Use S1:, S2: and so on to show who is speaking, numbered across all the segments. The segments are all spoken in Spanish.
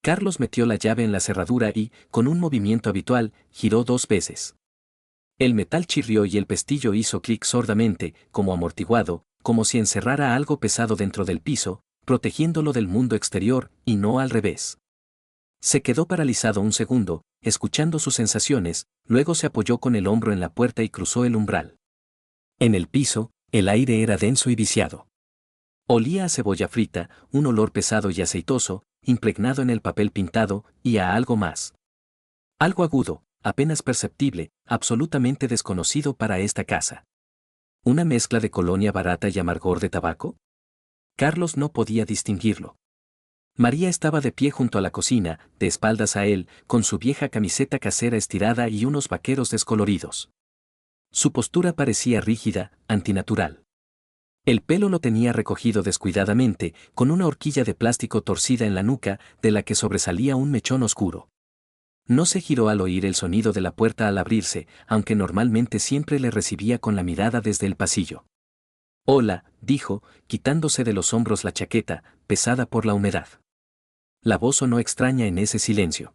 S1: Carlos metió la llave en la cerradura y, con un movimiento habitual, giró 2 veces. El metal chirrió y el pestillo hizo clic sordamente, como amortiguado, como si encerrara algo pesado dentro del piso, protegiéndolo del mundo exterior, y no al revés. Se quedó paralizado un segundo, escuchando sus sensaciones, luego se apoyó con el hombro en la puerta y cruzó el umbral. En el piso, el aire era denso y viciado. Olía a cebolla frita, un olor pesado y aceitoso, impregnado en el papel pintado, y a algo más. Algo agudo, apenas perceptible, absolutamente desconocido para esta casa. ¿Una mezcla de colonia barata y amargor de tabaco? Carlos no podía distinguirlo. María estaba de pie junto a la cocina, de espaldas a él, con su vieja camiseta casera estirada y unos vaqueros descoloridos. Su postura parecía rígida, antinatural. El pelo lo tenía recogido descuidadamente, con una horquilla de plástico torcida en la nuca, de la que sobresalía un mechón oscuro. No se giró al oír el sonido de la puerta al abrirse, aunque normalmente siempre le recibía con la mirada desde el pasillo. «Hola», dijo, quitándose de los hombros la chaqueta, pesada por la humedad. La voz sonó extraña en ese silencio.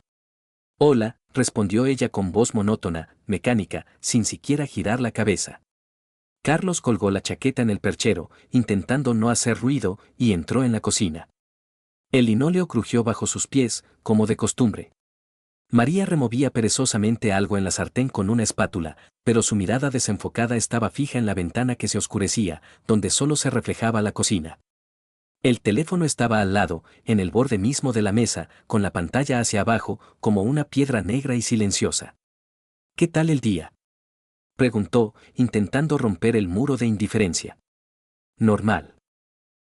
S1: «Hola», respondió ella con voz monótona, mecánica, sin siquiera girar la cabeza. Carlos colgó la chaqueta en el perchero, intentando no hacer ruido, y entró en la cocina. El linóleo crujió bajo sus pies, como de costumbre. María removía perezosamente algo en la sartén con una espátula, pero su mirada desenfocada estaba fija en la ventana que se oscurecía, donde solo se reflejaba la cocina. El teléfono estaba al lado, en el borde mismo de la mesa, con la pantalla hacia abajo, como una piedra negra y silenciosa. «¿Qué tal el día?», preguntó, intentando romper el muro de indiferencia. «Normal».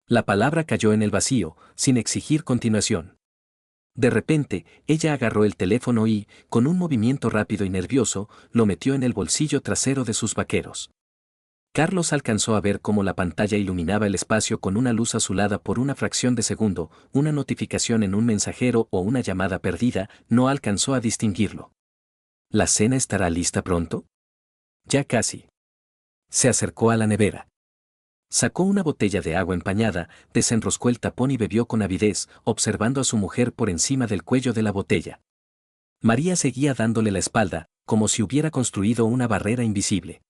S1: La palabra cayó en el vacío, sin exigir continuación. De repente, ella agarró el teléfono y, con un movimiento rápido y nervioso, lo metió en el bolsillo trasero de sus vaqueros. Carlos alcanzó a ver cómo la pantalla iluminaba el espacio con una luz azulada por una fracción de segundo, una notificación en un mensajero o una llamada perdida, no alcanzó a distinguirlo. ¿La cena estará lista pronto? Ya casi. Se acercó a la nevera. Sacó una botella de agua empañada, desenroscó el tapón y bebió con avidez, observando a su mujer por encima del cuello de la botella. María seguía dándole la espalda, como si hubiera construido una barrera invisible.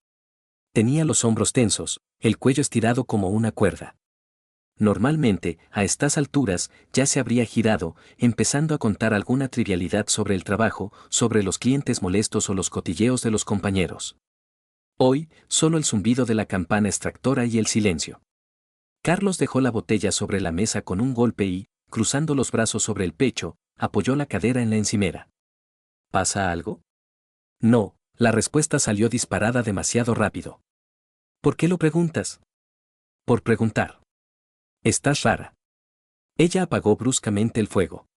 S1: Tenía los hombros tensos, el cuello estirado como una cuerda. Normalmente, a estas alturas, ya se habría girado, empezando a contar alguna trivialidad sobre el trabajo, sobre los clientes molestos o los cotilleos de los compañeros. Hoy, solo el zumbido de la campana extractora y el silencio. Carlos dejó la botella sobre la mesa con un golpe y, cruzando los brazos sobre el pecho, apoyó la cadera en la encimera. ¿Pasa algo? No, la respuesta salió disparada demasiado rápido. ¿Por qué lo preguntas? Por preguntar. Estás rara. Ella apagó bruscamente el fuego.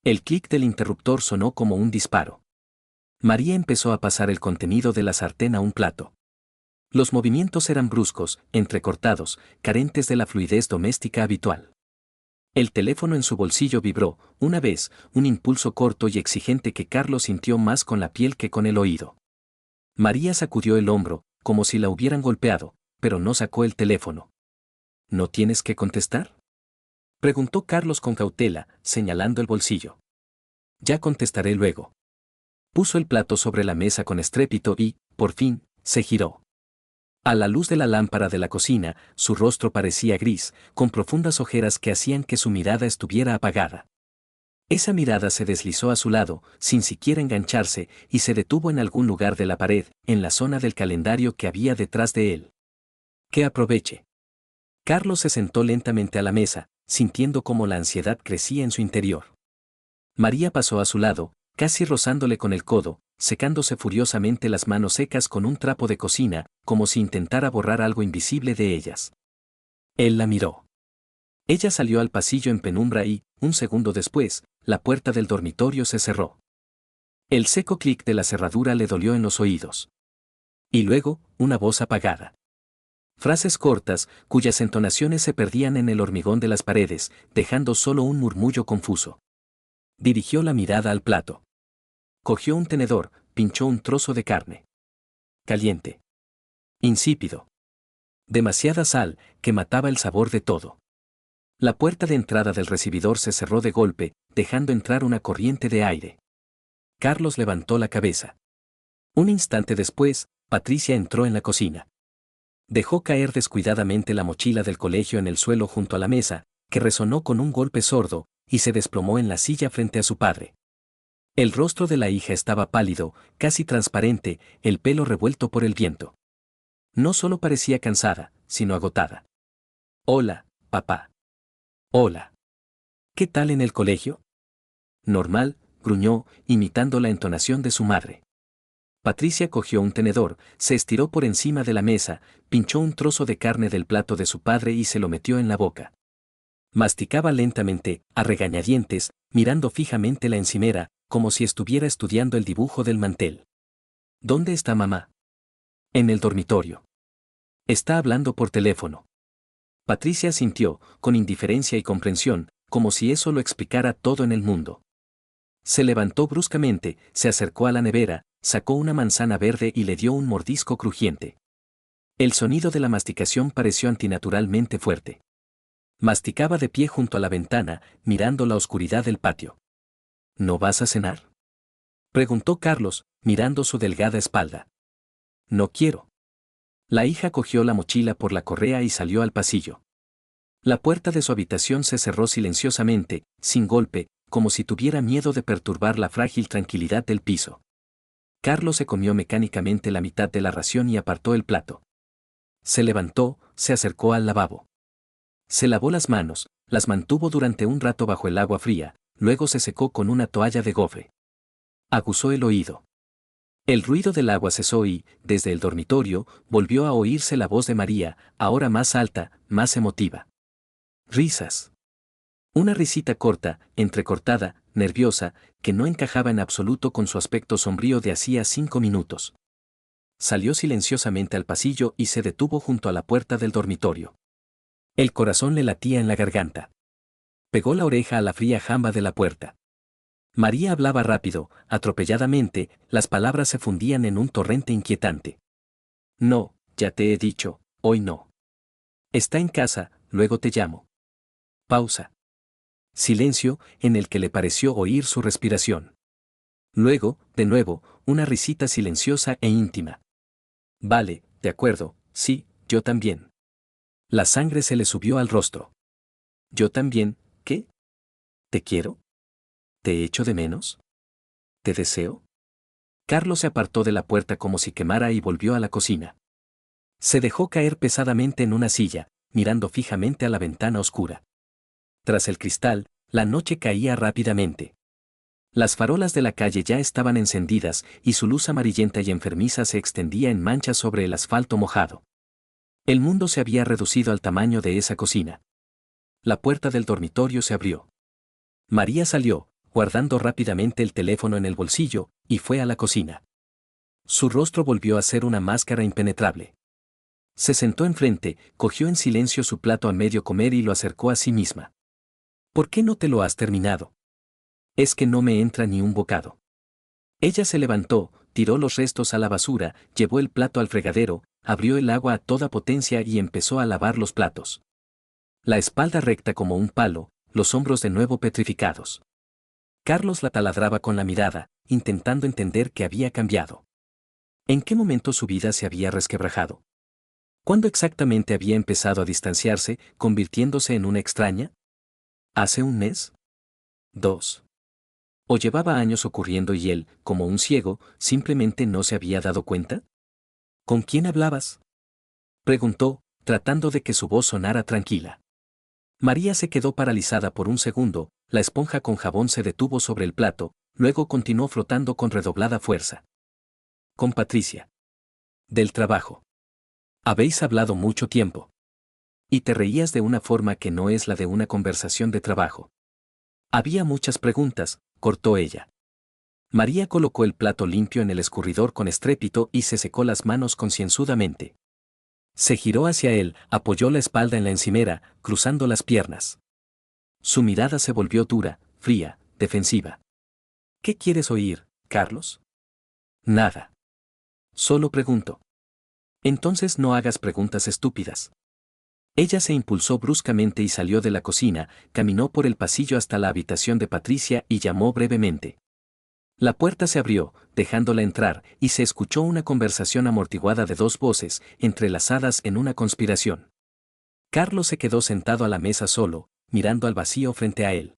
S1: El clic del interruptor sonó como un disparo. María empezó a pasar el contenido de la sartén a un plato. Los movimientos eran bruscos, entrecortados, carentes de la fluidez doméstica habitual. El teléfono en su bolsillo vibró, una vez, un impulso corto y exigente que Carlos sintió más con la piel que con el oído. María sacudió el hombro, como si la hubieran golpeado, pero no sacó el teléfono. ¿No tienes que contestar?, preguntó Carlos con cautela, señalando el bolsillo. Ya contestaré luego. Puso el plato sobre la mesa con estrépito y, por fin, se giró. A la luz de la lámpara de la cocina, su rostro parecía gris, con profundas ojeras que hacían que su mirada estuviera apagada. Esa mirada se deslizó a su lado, sin siquiera engancharse, y se detuvo en algún lugar de la pared, en la zona del calendario que había detrás de él. Que aproveche. Carlos se sentó lentamente a la mesa, sintiendo cómo la ansiedad crecía en su interior. María pasó a su lado, casi rozándole con el codo, secándose furiosamente las manos secas con un trapo de cocina, como si intentara borrar algo invisible de ellas. Él la miró. Ella salió al pasillo en penumbra y, un segundo después, la puerta del dormitorio se cerró. El seco clic de la cerradura le dolió en los oídos. Y luego, una voz apagada. Frases cortas, cuyas entonaciones se perdían en el hormigón de las paredes, dejando solo un murmullo confuso. Dirigió la mirada al plato. Cogió un tenedor, pinchó un trozo de carne. Caliente. Insípido. Demasiada sal, que mataba el sabor de todo. La puerta de entrada del recibidor se cerró de golpe, dejando entrar una corriente de aire. Carlos levantó la cabeza. Un instante después, Patricia entró en la cocina. Dejó caer descuidadamente la mochila del colegio en el suelo junto a la mesa, que resonó con un golpe sordo, y se desplomó en la silla frente a su padre. El rostro de la hija estaba pálido, casi transparente, el pelo revuelto por el viento. No solo parecía cansada, sino agotada. Hola, papá. Hola. ¿Qué tal en el colegio? Normal, gruñó, imitando la entonación de su madre. Patricia cogió un tenedor, se estiró por encima de la mesa, pinchó un trozo de carne del plato de su padre y se lo metió en la boca. Masticaba lentamente, a regañadientes, mirando fijamente la encimera, como si estuviera estudiando el dibujo del mantel. ¿Dónde está mamá? En el dormitorio. Está hablando por teléfono. Patricia sintió, con indiferencia y comprensión, como si eso lo explicara todo en el mundo. Se levantó bruscamente, se acercó a la nevera, sacó una manzana verde y le dio un mordisco crujiente. El sonido de la masticación pareció antinaturalmente fuerte. Masticaba de pie junto a la ventana, mirando la oscuridad del patio. ¿No vas a cenar? Preguntó Carlos, mirando su delgada espalda. No quiero. La hija cogió la mochila por la correa y salió al pasillo. La puerta de su habitación se cerró silenciosamente, sin golpe, como si tuviera miedo de perturbar la frágil tranquilidad del piso. Carlos se comió mecánicamente la mitad de la ración y apartó el plato. Se levantó, se acercó al lavabo. Se lavó las manos, las mantuvo durante un rato bajo el agua fría, luego se secó con una toalla de gofre. Aguzó el oído. El ruido del agua cesó y, desde el dormitorio, volvió a oírse la voz de María, ahora más alta, más emotiva. Risas. Una risita corta, entrecortada, nerviosa, que no encajaba en absoluto con su aspecto sombrío de hacía 5 minutos. Salió silenciosamente al pasillo y se detuvo junto a la puerta del dormitorio. El corazón le latía en la garganta. Pegó la oreja a la fría jamba de la puerta. María hablaba rápido, atropelladamente, las palabras se fundían en un torrente inquietante. No, ya te he dicho, hoy no. Está en casa, luego te llamo. Pausa. Silencio, en el que le pareció oír su respiración. Luego, de nuevo, una risita silenciosa e íntima. Vale, de acuerdo, sí, yo también. La sangre se le subió al rostro. Yo también, ¿qué? ¿Te quiero? ¿Te echo de menos? ¿Te deseo? Carlos se apartó de la puerta como si quemara y volvió a la cocina. Se dejó caer pesadamente en una silla, mirando fijamente a la ventana oscura. Tras el cristal, la noche caía rápidamente. Las farolas de la calle ya estaban encendidas y su luz amarillenta y enfermiza se extendía en manchas sobre el asfalto mojado. El mundo se había reducido al tamaño de esa cocina. La puerta del dormitorio se abrió. María salió, guardando rápidamente el teléfono en el bolsillo, y fue a la cocina. Su rostro volvió a ser una máscara impenetrable. Se sentó enfrente, cogió en silencio su plato a medio comer y lo acercó a sí misma. ¿Por qué no te lo has terminado? Es que no me entra ni un bocado. Ella se levantó, tiró los restos a la basura, llevó el plato al fregadero, abrió el agua a toda potencia y empezó a lavar los platos. La espalda recta como un palo, los hombros de nuevo petrificados. Carlos la taladraba con la mirada, intentando entender qué había cambiado. ¿En qué momento su vida se había resquebrajado? ¿Cuándo exactamente había empezado a distanciarse, convirtiéndose en una extraña? ¿Hace un mes? ¿2? ¿O llevaba años ocurriendo y él, como un ciego, simplemente no se había dado cuenta? ¿Con quién hablabas? Preguntó, tratando de que su voz sonara tranquila. María se quedó paralizada por un segundo, la esponja con jabón se detuvo sobre el plato, luego continuó flotando con redoblada fuerza. Con Patricia. Del trabajo. Habéis hablado mucho tiempo. Y te reías de una forma que no es la de una conversación de trabajo. Había muchas preguntas, cortó ella. María colocó el plato limpio en el escurridor con estrépito y se secó las manos concienzudamente. Se giró hacia él, apoyó la espalda en la encimera, cruzando las piernas. Su mirada se volvió dura, fría, defensiva. ¿Qué quieres oír, Carlos? Nada. Solo pregunto. Entonces no hagas preguntas estúpidas. Ella se impulsó bruscamente y salió de la cocina, caminó por el pasillo hasta la habitación de Patricia y llamó brevemente. La puerta se abrió, dejándola entrar, y se escuchó una conversación amortiguada de dos voces, entrelazadas en una conspiración. Carlos se quedó sentado a la mesa solo, mirando al vacío frente a él.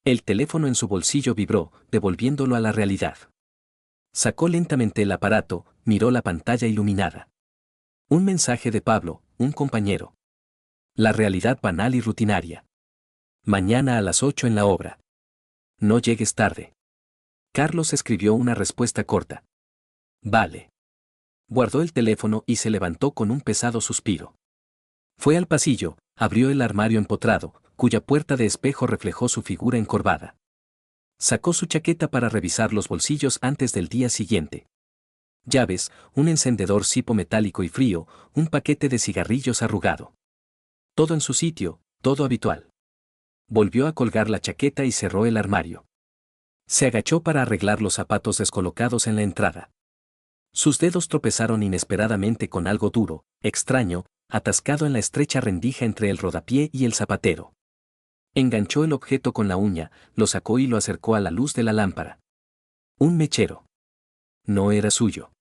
S1: El teléfono en su bolsillo vibró, devolviéndolo a la realidad. Sacó lentamente el aparato, miró la pantalla iluminada. Un mensaje de Pablo, un compañero. La realidad banal y rutinaria. Mañana a las 8 en la obra. No llegues tarde. Carlos escribió una respuesta corta. Vale. Guardó el teléfono y se levantó con un pesado suspiro. Fue al pasillo, abrió el armario empotrado, cuya puerta de espejo reflejó su figura encorvada. Sacó su chaqueta para revisar los bolsillos antes del día siguiente. Llaves, un encendedor cipo metálico y frío, un paquete de cigarrillos arrugado. Todo en su sitio, todo habitual. Volvió a colgar la chaqueta y cerró el armario. Se agachó para arreglar los zapatos descolocados en la entrada. Sus dedos tropezaron inesperadamente con algo duro, extraño, atascado en la estrecha rendija entre el rodapié y el zapatero. Enganchó el objeto con la uña, lo sacó y lo acercó a la luz de la lámpara. Un mechero. No era suyo.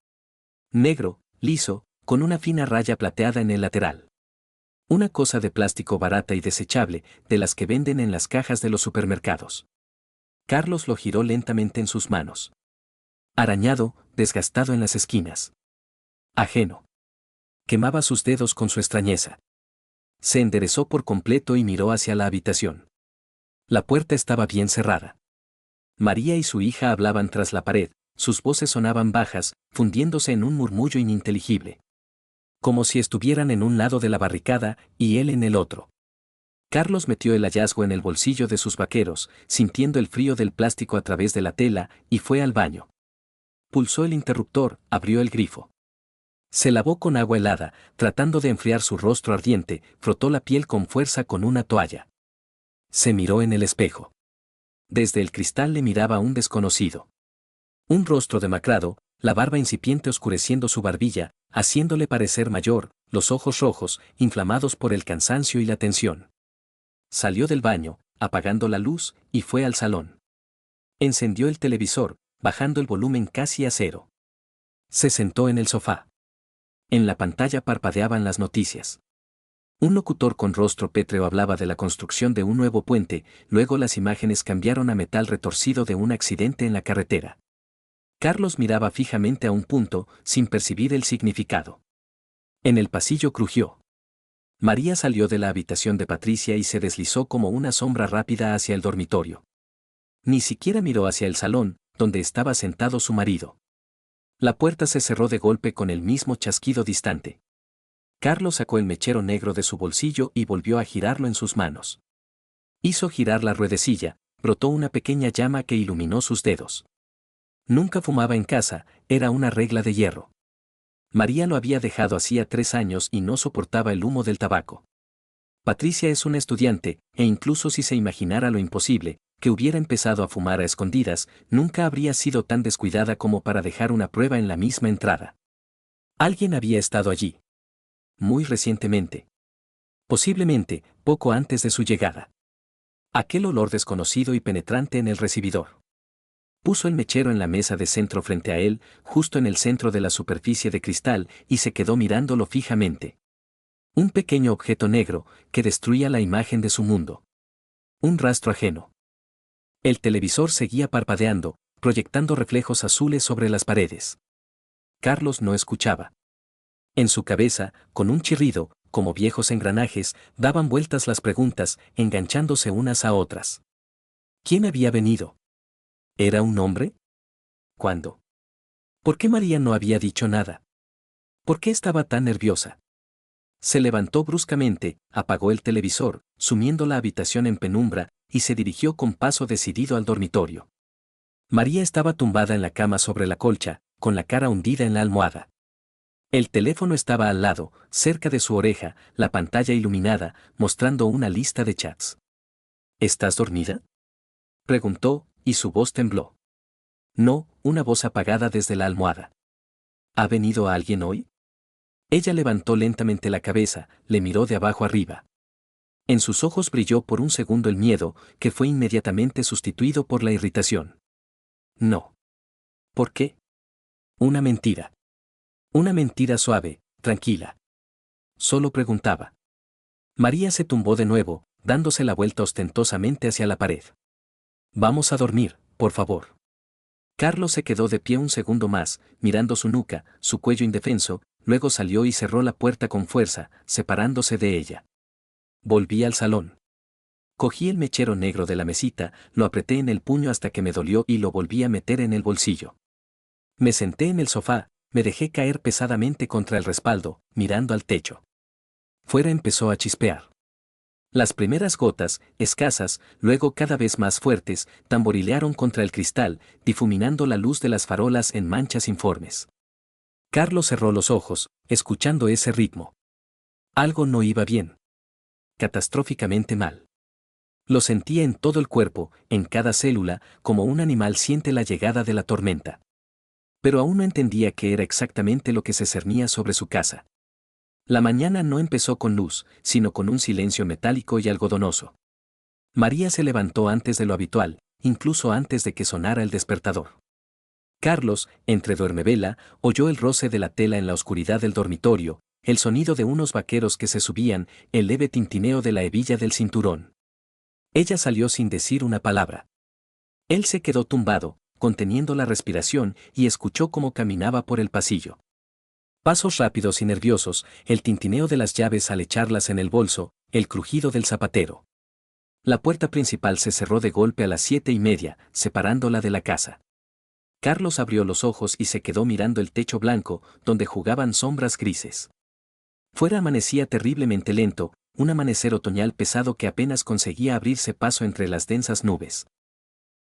S1: Negro, liso, con una fina raya plateada en el lateral. Una cosa de plástico barata y desechable, de las que venden en las cajas de los supermercados. Carlos lo giró lentamente en sus manos. Arañado, desgastado en las esquinas. Ajeno. Quemaba sus dedos con su extrañeza. Se enderezó por completo y miró hacia la habitación. La puerta estaba bien cerrada. María y su hija hablaban tras la pared, sus voces sonaban bajas, fundiéndose en un murmullo ininteligible. Como si estuvieran en un lado de la barricada y él en el otro. Carlos metió el hallazgo en el bolsillo de sus vaqueros, sintiendo el frío del plástico a través de la tela, y fue al baño. Pulsó el interruptor, abrió el grifo. Se lavó con agua helada, tratando de enfriar su rostro ardiente, frotó la piel con fuerza con una toalla. Se miró en el espejo. Desde el cristal le miraba un desconocido. Un rostro demacrado, la barba incipiente oscureciendo su barbilla, haciéndole parecer mayor, los ojos rojos, inflamados por el cansancio y la tensión. Salió del baño, apagando la luz, y fue al salón. Encendió el televisor, bajando el volumen casi a cero. Se sentó en el sofá. En la pantalla parpadeaban las noticias. Un locutor con rostro pétreo hablaba de la construcción de un nuevo puente, luego las imágenes cambiaron a metal retorcido de un accidente en la carretera. Carlos miraba fijamente a un punto, sin percibir el significado. En el pasillo crujió. María salió de la habitación de Patricia y se deslizó como una sombra rápida hacia el dormitorio. Ni siquiera miró hacia el salón, donde estaba sentado su marido. La puerta se cerró de golpe con el mismo chasquido distante. Carlos sacó el mechero negro de su bolsillo y volvió a girarlo en sus manos. Hizo girar la ruedecilla, brotó una pequeña llama que iluminó sus dedos. Nunca fumaba en casa, era una regla de hierro. María lo había dejado hacía 3 años y no soportaba el humo del tabaco. Patricia es una estudiante, e incluso si se imaginara lo imposible, que hubiera empezado a fumar a escondidas, nunca habría sido tan descuidada como para dejar una prueba en la misma entrada. Alguien había estado allí. Muy recientemente. Posiblemente, poco antes de su llegada. Aquel olor desconocido y penetrante en el recibidor. Puso el mechero en la mesa de centro frente a él, justo en el centro de la superficie de cristal, y se quedó mirándolo fijamente. Un pequeño objeto negro, que destruía la imagen de su mundo. Un rastro ajeno. El televisor seguía parpadeando, proyectando reflejos azules sobre las paredes. Carlos no escuchaba. En su cabeza, con un chirrido, como viejos engranajes, daban vueltas las preguntas, enganchándose unas a otras. ¿Quién había venido? ¿Era un hombre? ¿Cuándo? ¿Por qué María no había dicho nada? ¿Por qué estaba tan nerviosa? Se levantó bruscamente, apagó el televisor, sumiendo la habitación en penumbra, y se dirigió con paso decidido al dormitorio. María estaba tumbada en la cama sobre la colcha, con la cara hundida en la almohada. El teléfono estaba al lado, cerca de su oreja, la pantalla iluminada, mostrando una lista de chats. ¿Estás dormida?, preguntó, y su voz tembló. No, una voz apagada desde la almohada. ¿Ha venido alguien hoy? Ella levantó lentamente la cabeza, le miró de abajo arriba. En sus ojos brilló por un segundo el miedo, que fue inmediatamente sustituido por la irritación. No. ¿Por qué? Una mentira. Una mentira suave, tranquila. Solo preguntaba. María se tumbó de nuevo, dándose la vuelta ostentosamente hacia la pared. Vamos a dormir, por favor. Carlos se quedó de pie un segundo más, mirando su nuca, su cuello indefenso, luego salió y cerró la puerta con fuerza, separándose de ella. Volví al salón. Cogí el mechero negro de la mesita, lo apreté en el puño hasta que me dolió y lo volví a meter en el bolsillo. Me senté en el sofá, me dejé caer pesadamente contra el respaldo, mirando al techo. Fuera empezó a chispear. Las primeras gotas, escasas, luego cada vez más fuertes, tamborilearon contra el cristal, difuminando la luz de las farolas en manchas informes. Carlos cerró los ojos, escuchando ese ritmo. Algo no iba bien. Catastróficamente mal. Lo sentía en todo el cuerpo, en cada célula, como un animal siente la llegada de la tormenta. Pero aún no entendía qué era exactamente lo que se cernía sobre su casa. La mañana no empezó con luz, sino con un silencio metálico y algodonoso. María se levantó antes de lo habitual, incluso antes de que sonara el despertador. Carlos, entre duermevela, oyó el roce de la tela en la oscuridad del dormitorio, el sonido de unos vaqueros que se subían, el leve tintineo de la hebilla del cinturón. Ella salió sin decir una palabra. Él se quedó tumbado, conteniendo la respiración, y escuchó cómo caminaba por el pasillo. Pasos rápidos y nerviosos, el tintineo de las llaves al echarlas en el bolso, el crujido del zapatero. La puerta principal se cerró de golpe a las 7:30, separándola de la casa. Carlos abrió los ojos y se quedó mirando el techo blanco, donde jugaban sombras grises. Fuera amanecía terriblemente lento, un amanecer otoñal pesado que apenas conseguía abrirse paso entre las densas nubes.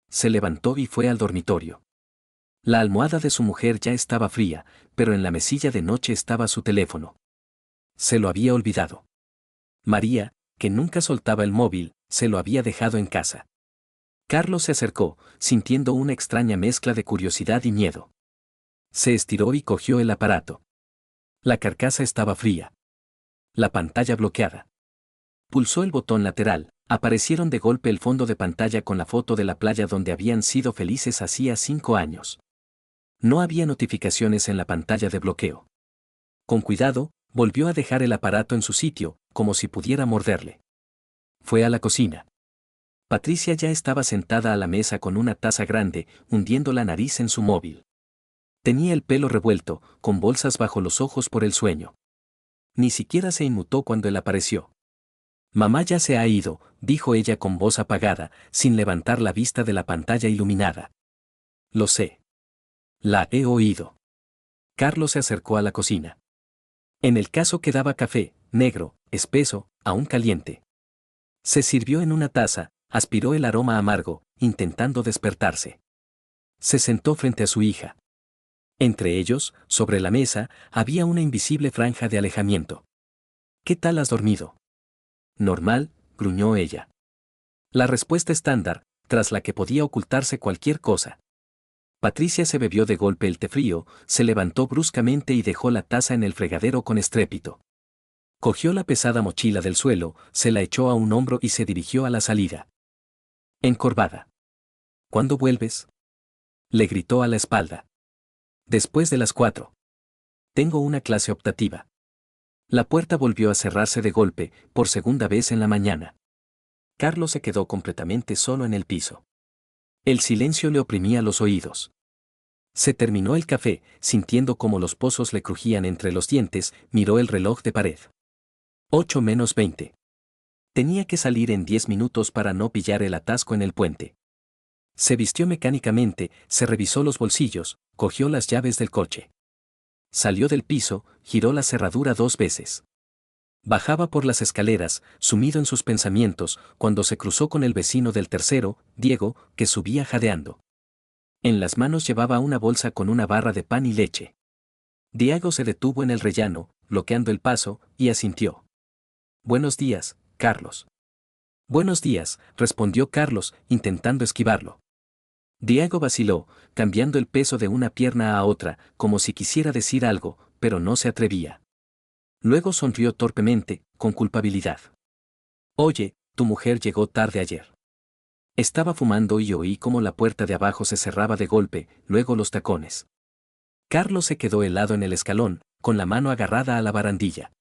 S1: Se levantó y fue al dormitorio. La almohada de su mujer ya estaba fría, pero en la mesilla de noche estaba su teléfono. Se lo había olvidado. María, que nunca soltaba el móvil, se lo había dejado en casa. Carlos se acercó, sintiendo una extraña mezcla de curiosidad y miedo. Se estiró y cogió el aparato. La carcasa estaba fría. La pantalla bloqueada. Pulsó el botón lateral, aparecieron de golpe el fondo de pantalla con la foto de la playa donde habían sido felices hacía 5 años. No había notificaciones en la pantalla de bloqueo. Con cuidado, volvió a dejar el aparato en su sitio, como si pudiera morderle. Fue a la cocina. Patricia ya estaba sentada a la mesa con una taza grande, hundiendo la nariz en su móvil. Tenía el pelo revuelto, con bolsas bajo los ojos por el sueño. Ni siquiera se inmutó cuando él apareció. Mamá ya se ha ido, dijo ella con voz apagada, sin levantar la vista de la pantalla iluminada. Lo sé. La he oído. Carlos se acercó a la cocina. En el caso quedaba café, negro, espeso, aún caliente. Se sirvió en una taza, aspiró el aroma amargo, intentando despertarse. Se sentó frente a su hija. Entre ellos, sobre la mesa, había una invisible franja de alejamiento. ¿Qué tal has dormido? Normal, gruñó ella. La respuesta estándar, tras la que podía ocultarse cualquier cosa. Patricia se bebió de golpe el té frío, se levantó bruscamente y dejó la taza en el fregadero con estrépito. Cogió la pesada mochila del suelo, se la echó a un hombro y se dirigió a la salida. Encorvada. ¿Cuándo vuelves? Le gritó a la espalda. Después de las 4. Tengo una clase optativa. La puerta volvió a cerrarse de golpe, por segunda vez en la mañana. Carlos se quedó completamente solo en el piso. El silencio le oprimía los oídos. Se terminó el café, sintiendo cómo los pozos le crujían entre los dientes, miró el reloj de pared. 8:20. Tenía que salir en 10 minutos para no pillar el atasco en el puente. Se vistió mecánicamente, se revisó los bolsillos, cogió las llaves del coche. Salió del piso, giró la cerradura 2 veces. Bajaba por las escaleras, sumido en sus pensamientos, cuando se cruzó con el vecino del tercero, Diego, que subía jadeando. En las manos llevaba una bolsa con una barra de pan y leche. Diego se detuvo en el rellano, bloqueando el paso, y asintió. Buenos días, Carlos. Buenos días, respondió Carlos, intentando esquivarlo. Diego vaciló, cambiando el peso de una pierna a otra, como si quisiera decir algo, pero no se atrevía. Luego sonrió torpemente, con culpabilidad. Oye, tu mujer llegó tarde ayer. Estaba fumando y oí cómo la puerta de abajo se cerraba de golpe, luego los tacones. Carlos se quedó helado en el escalón, con la mano agarrada a la barandilla.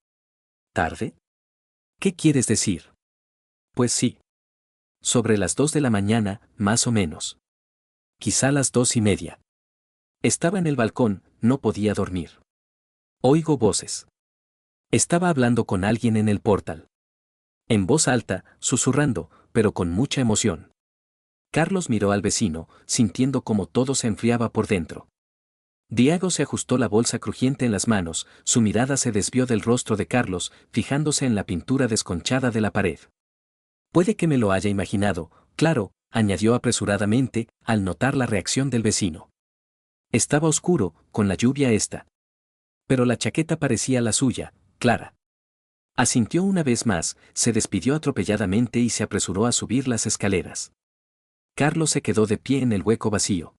S1: ¿Tarde? ¿Qué quieres decir? Pues sí. Sobre las 2 de la mañana, más o menos. Quizá las 2:30. Estaba en el balcón, no podía dormir. Oigo voces. Estaba hablando con alguien en el portal. En voz alta, susurrando, pero con mucha emoción. Carlos miró al vecino, sintiendo como todo se enfriaba por dentro. Diego se ajustó la bolsa crujiente en las manos, su mirada se desvió del rostro de Carlos, fijándose en la pintura desconchada de la pared. Puede que me lo haya imaginado, claro, añadió apresuradamente, al notar la reacción del vecino. Estaba oscuro, con la lluvia esta. Pero la chaqueta parecía la suya, clara. Asintió una vez más, se despidió atropelladamente y se apresuró a subir las escaleras. Carlos se quedó de pie en el hueco vacío.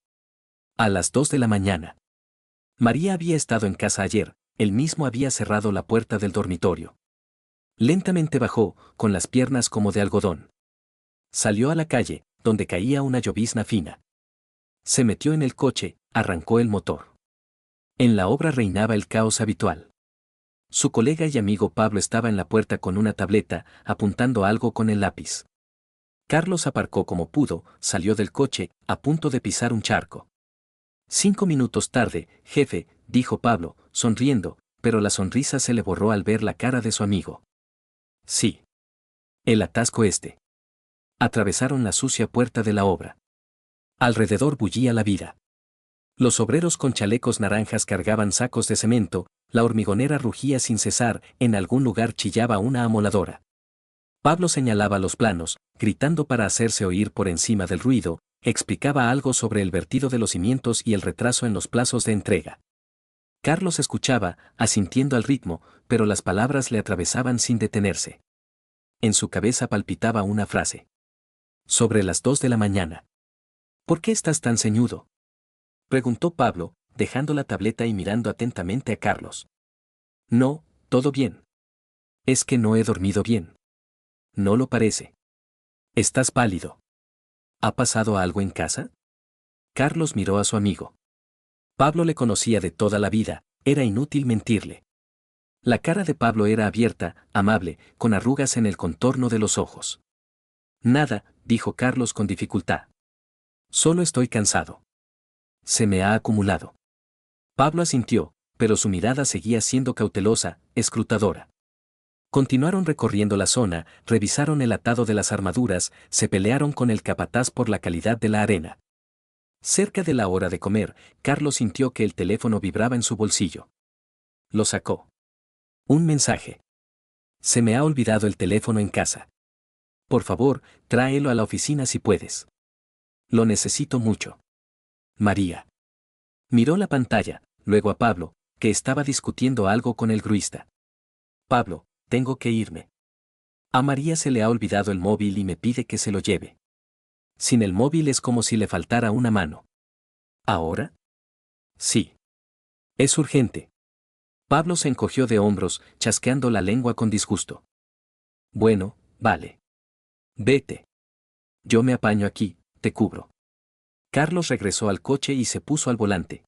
S1: A las 2 de la mañana. María había estado en casa ayer, él mismo había cerrado la puerta del dormitorio. Lentamente bajó, con las piernas como de algodón. Salió a la calle, donde caía una llovizna fina. Se metió en el coche, arrancó el motor. En la obra reinaba el caos habitual. Su colega y amigo Pablo estaba en la puerta con una tableta, apuntando algo con el lápiz. Carlos aparcó como pudo, salió del coche, a punto de pisar un charco. 5 minutos tarde, jefe, dijo Pablo, sonriendo, pero la sonrisa se le borró al ver la cara de su amigo. Sí. El atasco este. Atravesaron la sucia puerta de la obra. Alrededor bullía la vida. Los obreros con chalecos naranjas cargaban sacos de cemento, la hormigonera rugía sin cesar, en algún lugar chillaba una amoladora. Pablo señalaba los planos, gritando para hacerse oír por encima del ruido, explicaba algo sobre el vertido de los cimientos y el retraso en los plazos de entrega. Carlos escuchaba, asintiendo al ritmo, pero las palabras le atravesaban sin detenerse. En su cabeza palpitaba una frase. Sobre las 2 de la mañana. ¿Por qué estás tan ceñudo?, preguntó Pablo, dejando la tableta y mirando atentamente a Carlos. No, todo bien. Es que no he dormido bien. No lo parece. Estás pálido. ¿Ha pasado algo en casa? Carlos miró a su amigo. Pablo le conocía de toda la vida, era inútil mentirle. La cara de Pablo era abierta, amable, con arrugas en el contorno de los ojos. Nada, dijo Carlos con dificultad. Solo estoy cansado. Se me ha acumulado. Pablo asintió, pero su mirada seguía siendo cautelosa, escrutadora. Continuaron recorriendo la zona, revisaron el atado de las armaduras, se pelearon con el capataz por la calidad de la arena. Cerca de la hora de comer, Carlos sintió que el teléfono vibraba en su bolsillo. Lo sacó. Un mensaje. Se me ha olvidado el teléfono en casa. Por favor, tráelo a la oficina si puedes. Lo necesito mucho. María. Miró la pantalla, luego a Pablo, que estaba discutiendo algo con el gruista. Pablo, tengo que irme. A María se le ha olvidado el móvil y me pide que se lo lleve. Sin el móvil es como si le faltara una mano. ¿Ahora? Sí. Es urgente. Pablo se encogió de hombros, chasqueando la lengua con disgusto. Bueno, vale. Vete. Yo me apaño aquí, te cubro. Carlos regresó al coche y se puso al volante.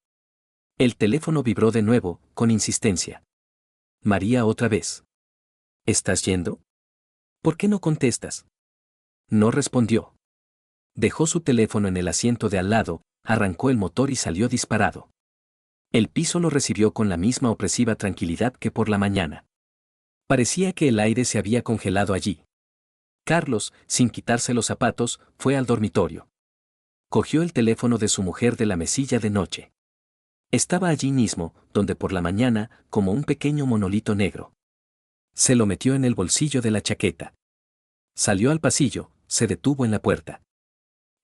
S1: El teléfono vibró de nuevo, con insistencia. María otra vez. ¿Estás yendo? ¿Por qué no contestas? No respondió. Dejó su teléfono en el asiento de al lado, arrancó el motor y salió disparado. El piso lo recibió con la misma opresiva tranquilidad que por la mañana. Parecía que el aire se había congelado allí. Carlos, sin quitarse los zapatos, fue al dormitorio. Cogió el teléfono de su mujer de la mesilla de noche. Estaba allí mismo, donde por la mañana, como un pequeño monolito negro. Se lo metió en el bolsillo de la chaqueta. Salió al pasillo, se detuvo en la puerta.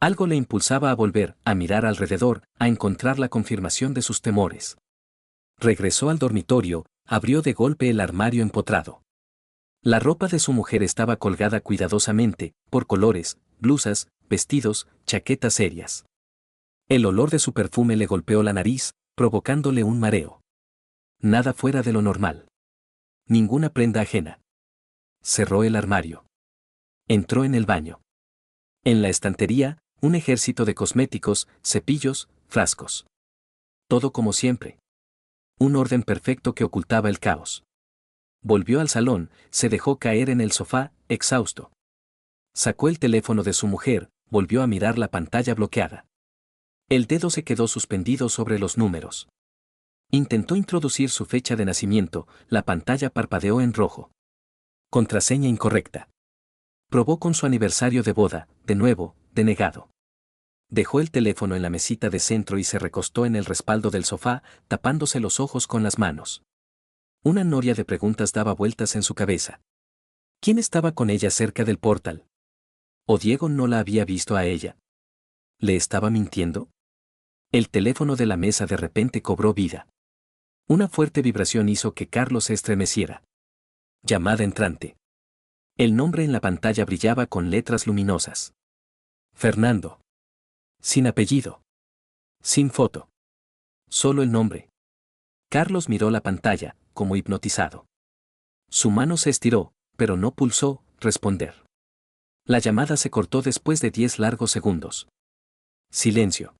S1: Algo le impulsaba a volver, a mirar alrededor, a encontrar la confirmación de sus temores. Regresó al dormitorio, abrió de golpe el armario empotrado. La ropa de su mujer estaba colgada cuidadosamente, por colores, blusas, vestidos, chaquetas serias. El olor de su perfume le golpeó la nariz, provocándole un mareo. Nada fuera de lo normal. Ninguna prenda ajena. Cerró el armario. Entró en el baño. En la estantería, un ejército de cosméticos, cepillos, frascos. Todo como siempre. Un orden perfecto que ocultaba el caos. Volvió al salón, se dejó caer en el sofá, exhausto. Sacó el teléfono de su mujer, volvió a mirar la pantalla bloqueada. El dedo se quedó suspendido sobre los números. Intentó introducir su fecha de nacimiento, la pantalla parpadeó en rojo. Contraseña incorrecta. Probó con su aniversario de boda, de nuevo, denegado. Dejó el teléfono en la mesita de centro y se recostó en el respaldo del sofá, tapándose los ojos con las manos. Una noria de preguntas daba vueltas en su cabeza. ¿Quién estaba con ella cerca del portal? ¿O Diego no la había visto a ella? ¿Le estaba mintiendo? El teléfono de la mesa de repente cobró vida. Una fuerte vibración hizo que Carlos se estremeciera. Llamada entrante. El nombre en la pantalla brillaba con letras luminosas. Fernando. Sin apellido. Sin foto. Solo el nombre. Carlos miró la pantalla, como hipnotizado. Su mano se estiró, pero no pulsó responder. La llamada se cortó después de 10 largos segundos. Silencio.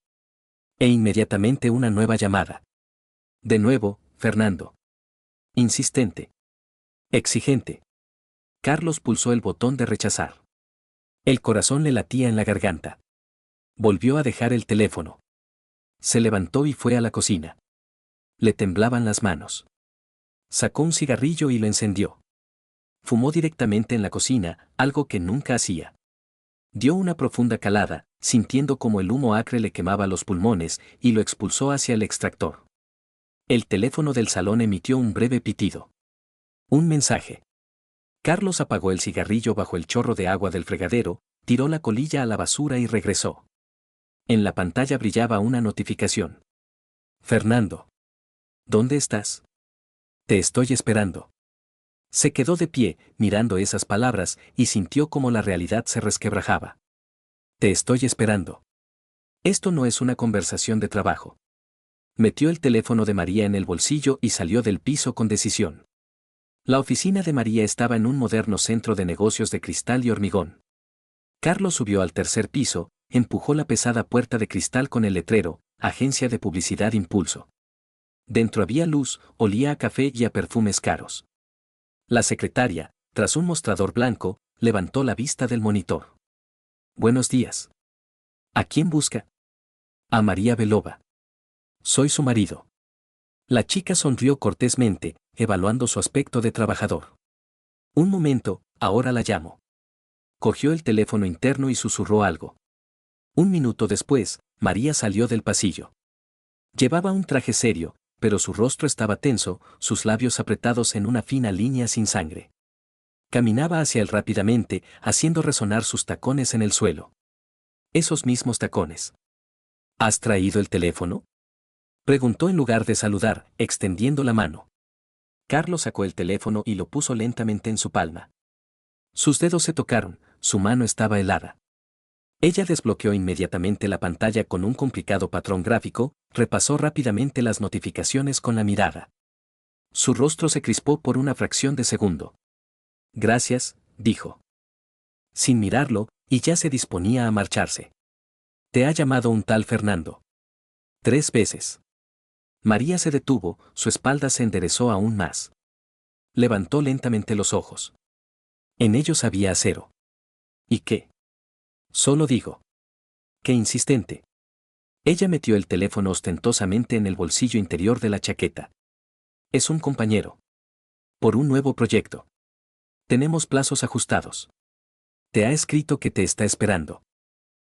S1: E inmediatamente una nueva llamada. De nuevo, Fernando. Insistente. Exigente. Carlos pulsó el botón de rechazar. El corazón le latía en la garganta. Volvió a dejar el teléfono. Se levantó y fue a la cocina. Le temblaban las manos. Sacó un cigarrillo y lo encendió. Fumó directamente en la cocina, algo que nunca hacía. Dio una profunda calada, sintiendo como el humo acre le quemaba los pulmones, y lo expulsó hacia el extractor. El teléfono del salón emitió un breve pitido. Un mensaje. Carlos apagó el cigarrillo bajo el chorro de agua del fregadero, tiró la colilla a la basura y regresó. En la pantalla brillaba una notificación. Fernando. ¿Dónde estás? Te estoy esperando. Se quedó de pie, mirando esas palabras, y sintió como la realidad se resquebrajaba. Te estoy esperando. Esto no es una conversación de trabajo. Metió el teléfono de María en el bolsillo y salió del piso con decisión. La oficina de María estaba en un moderno centro de negocios de cristal y hormigón. Carlos subió al tercer piso, empujó la pesada puerta de cristal con el letrero, Agencia de Publicidad Impulso. Dentro había luz, olía a café y a perfumes caros. La secretaria, tras un mostrador blanco, levantó la vista del monitor. Buenos días. ¿A quién busca? A María Belova. Soy su marido. La chica sonrió cortésmente, evaluando su aspecto de trabajador. Un momento, ahora la llamo. Cogió el teléfono interno y susurró algo. Un minuto después, María salió del pasillo. Llevaba un traje serio, pero su rostro estaba tenso, sus labios apretados en una fina línea sin sangre. Caminaba hacia él rápidamente, haciendo resonar sus tacones en el suelo. Esos mismos tacones. ¿Has traído el teléfono? Preguntó en lugar de saludar, extendiendo la mano. Carlos sacó el teléfono y lo puso lentamente en su palma. Sus dedos se tocaron, su mano estaba helada. Ella desbloqueó inmediatamente la pantalla con un complicado patrón gráfico, repasó rápidamente las notificaciones con la mirada. Su rostro se crispó por una fracción de segundo. Gracias, dijo. Sin mirarlo, y ya se disponía a marcharse. Te ha llamado un tal Fernando. 3 veces. María se detuvo, su espalda se enderezó aún más. Levantó lentamente los ojos. En ellos había acero. ¿Y qué? Solo digo. Qué insistente. Ella metió el teléfono ostentosamente en el bolsillo interior de la chaqueta. Es un compañero. Por un nuevo proyecto. Tenemos plazos ajustados. Te ha escrito que te está esperando.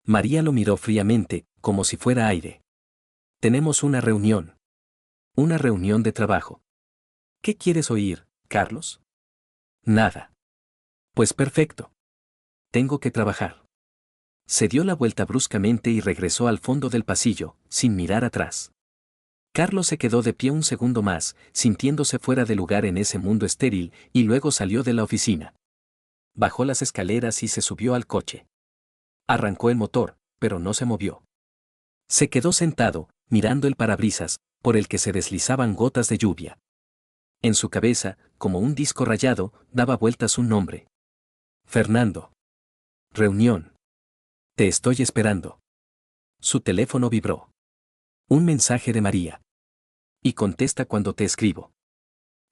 S1: María lo miró fríamente, como si fuera aire. Tenemos una reunión. Una reunión de trabajo. ¿Qué quieres oír, Carlos? Nada. Pues perfecto. Tengo que trabajar. Se dio la vuelta bruscamente y regresó al fondo del pasillo, sin mirar atrás. Carlos se quedó de pie un segundo más, sintiéndose fuera de lugar en ese mundo estéril, y luego salió de la oficina. Bajó las escaleras y se subió al coche. Arrancó el motor, pero no se movió. Se quedó sentado, mirando el parabrisas, por el que se deslizaban gotas de lluvia. En su cabeza, como un disco rayado, daba vueltas un nombre. Fernando. Reunión. Te estoy esperando. Su teléfono vibró. Un mensaje de María. Y contesta cuando te escribo.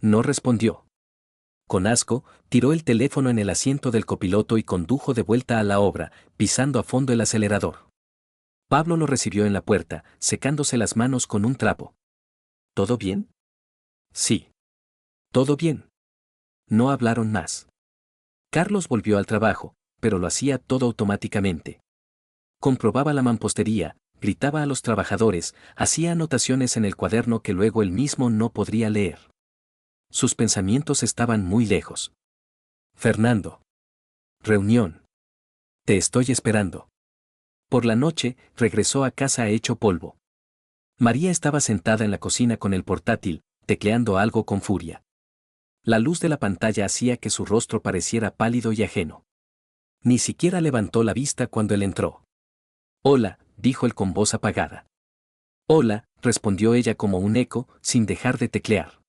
S1: No respondió. Con asco, tiró el teléfono en el asiento del copiloto y condujo de vuelta a la obra, pisando a fondo el acelerador. Pablo lo recibió en la puerta, secándose las manos con un trapo. ¿Todo bien? Sí. Todo bien. No hablaron más. Carlos volvió al trabajo, pero lo hacía todo automáticamente. Comprobaba la mampostería, gritaba a los trabajadores, hacía anotaciones en el cuaderno que luego él mismo no podría leer. Sus pensamientos estaban muy lejos. Fernando. Reunión. Te estoy esperando. Por la noche, regresó a casa hecho polvo. María estaba sentada en la cocina con el portátil, tecleando algo con furia. La luz de la pantalla hacía que su rostro pareciera pálido y ajeno. Ni siquiera levantó la vista cuando él entró. Hola, dijo él con voz apagada. Hola, respondió ella como un eco, sin dejar de teclear.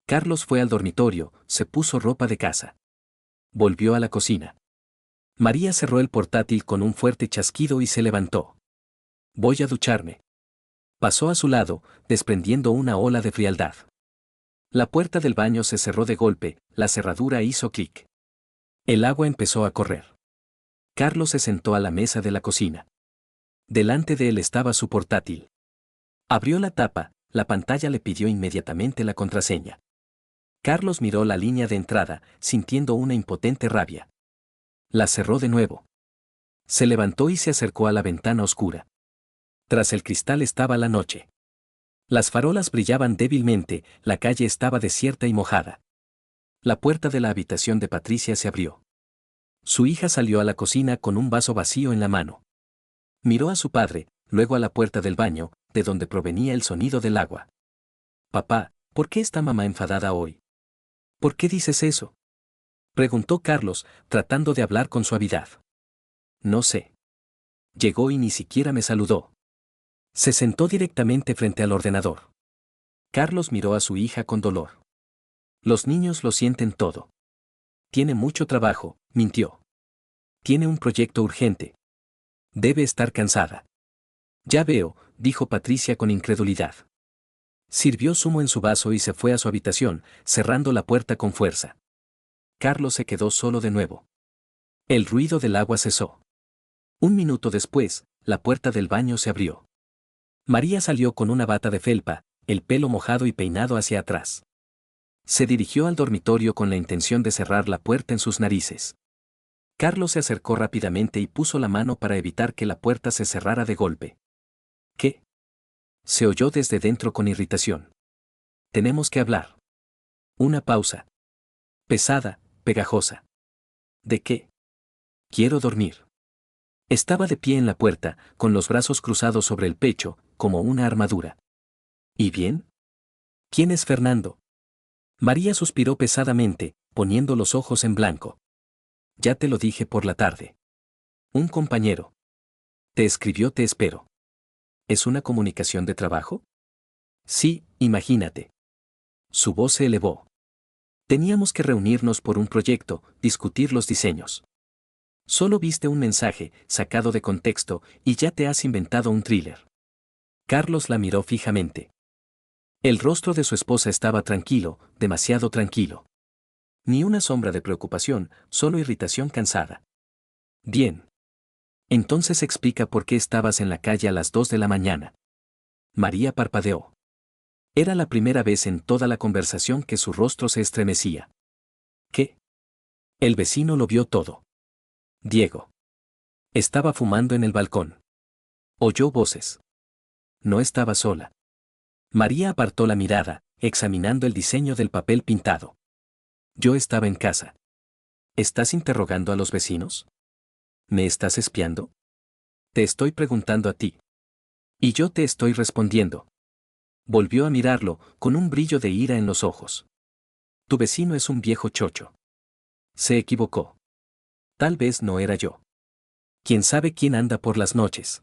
S1: Carlos fue al dormitorio, se puso ropa de casa. Volvió a la cocina. María cerró el portátil con un fuerte chasquido y se levantó. Voy a ducharme. Pasó a su lado, desprendiendo una ola de frialdad. La puerta del baño se cerró de golpe, la cerradura hizo clic. El agua empezó a correr. Carlos se sentó a la mesa de la cocina. Delante de él estaba su portátil. Abrió la tapa, la pantalla le pidió inmediatamente la contraseña. Carlos miró la línea de entrada, sintiendo una impotente rabia. La cerró de nuevo. Se levantó y se acercó a la ventana oscura. Tras el cristal estaba la noche. Las farolas brillaban débilmente, la calle estaba desierta y mojada. La puerta de la habitación de Patricia se abrió. Su hija salió a la cocina con un vaso vacío en la mano. Miró a su padre, luego a la puerta del baño, de donde provenía el sonido del agua. Papá, ¿por qué está mamá enfadada hoy? ¿Por qué dices eso? Preguntó Carlos, tratando de hablar con suavidad. No sé. Llegó y ni siquiera me saludó. Se sentó directamente frente al ordenador. Carlos miró a su hija con dolor. Los niños lo sienten todo. Tiene mucho trabajo, mintió. Tiene un proyecto urgente. Debe estar cansada. Ya veo, dijo Patricia con incredulidad. Sirvió zumo en su vaso y se fue a su habitación, cerrando la puerta con fuerza. Carlos se quedó solo de nuevo. El ruido del agua cesó. Un minuto después, la puerta del baño se abrió. María salió con una bata de felpa, el pelo mojado y peinado hacia atrás. Se dirigió al dormitorio con la intención de cerrar la puerta en sus narices. Carlos se acercó rápidamente y puso la mano para evitar que la puerta se cerrara de golpe. ¿Qué? Se oyó desde dentro con irritación. Tenemos que hablar. Una pausa. Pesada, pegajosa. ¿De qué? Quiero dormir. Estaba de pie en la puerta, con los brazos cruzados sobre el pecho, como una armadura. ¿Y bien? ¿Quién es Fernando? María suspiró pesadamente, poniendo los ojos en blanco. Ya te lo dije por la tarde. Un compañero. Te escribió te espero. ¿Es una comunicación de trabajo? Sí, imagínate. Su voz se elevó. Teníamos que reunirnos por un proyecto, discutir los diseños. Solo viste un mensaje, sacado de contexto, y ya te has inventado un thriller. Carlos la miró fijamente. El rostro de su esposa estaba tranquilo, demasiado tranquilo. Ni una sombra de preocupación, solo irritación cansada. Bien. Entonces explica por qué estabas en la calle a las 2 de la mañana. María parpadeó. Era la primera vez en toda la conversación que su rostro se estremecía. ¿Qué? El vecino lo vio todo. Diego. Estaba fumando en el balcón. Oyó voces. No estaba sola. María apartó la mirada, examinando el diseño del papel pintado. Yo estaba en casa. ¿Estás interrogando a los vecinos? ¿Me estás espiando? Te estoy preguntando a ti. Y yo te estoy respondiendo. Volvió a mirarlo, con un brillo de ira en los ojos. Tu vecino es un viejo chocho. Se equivocó. Tal vez no era yo. ¿Quién sabe quién anda por las noches?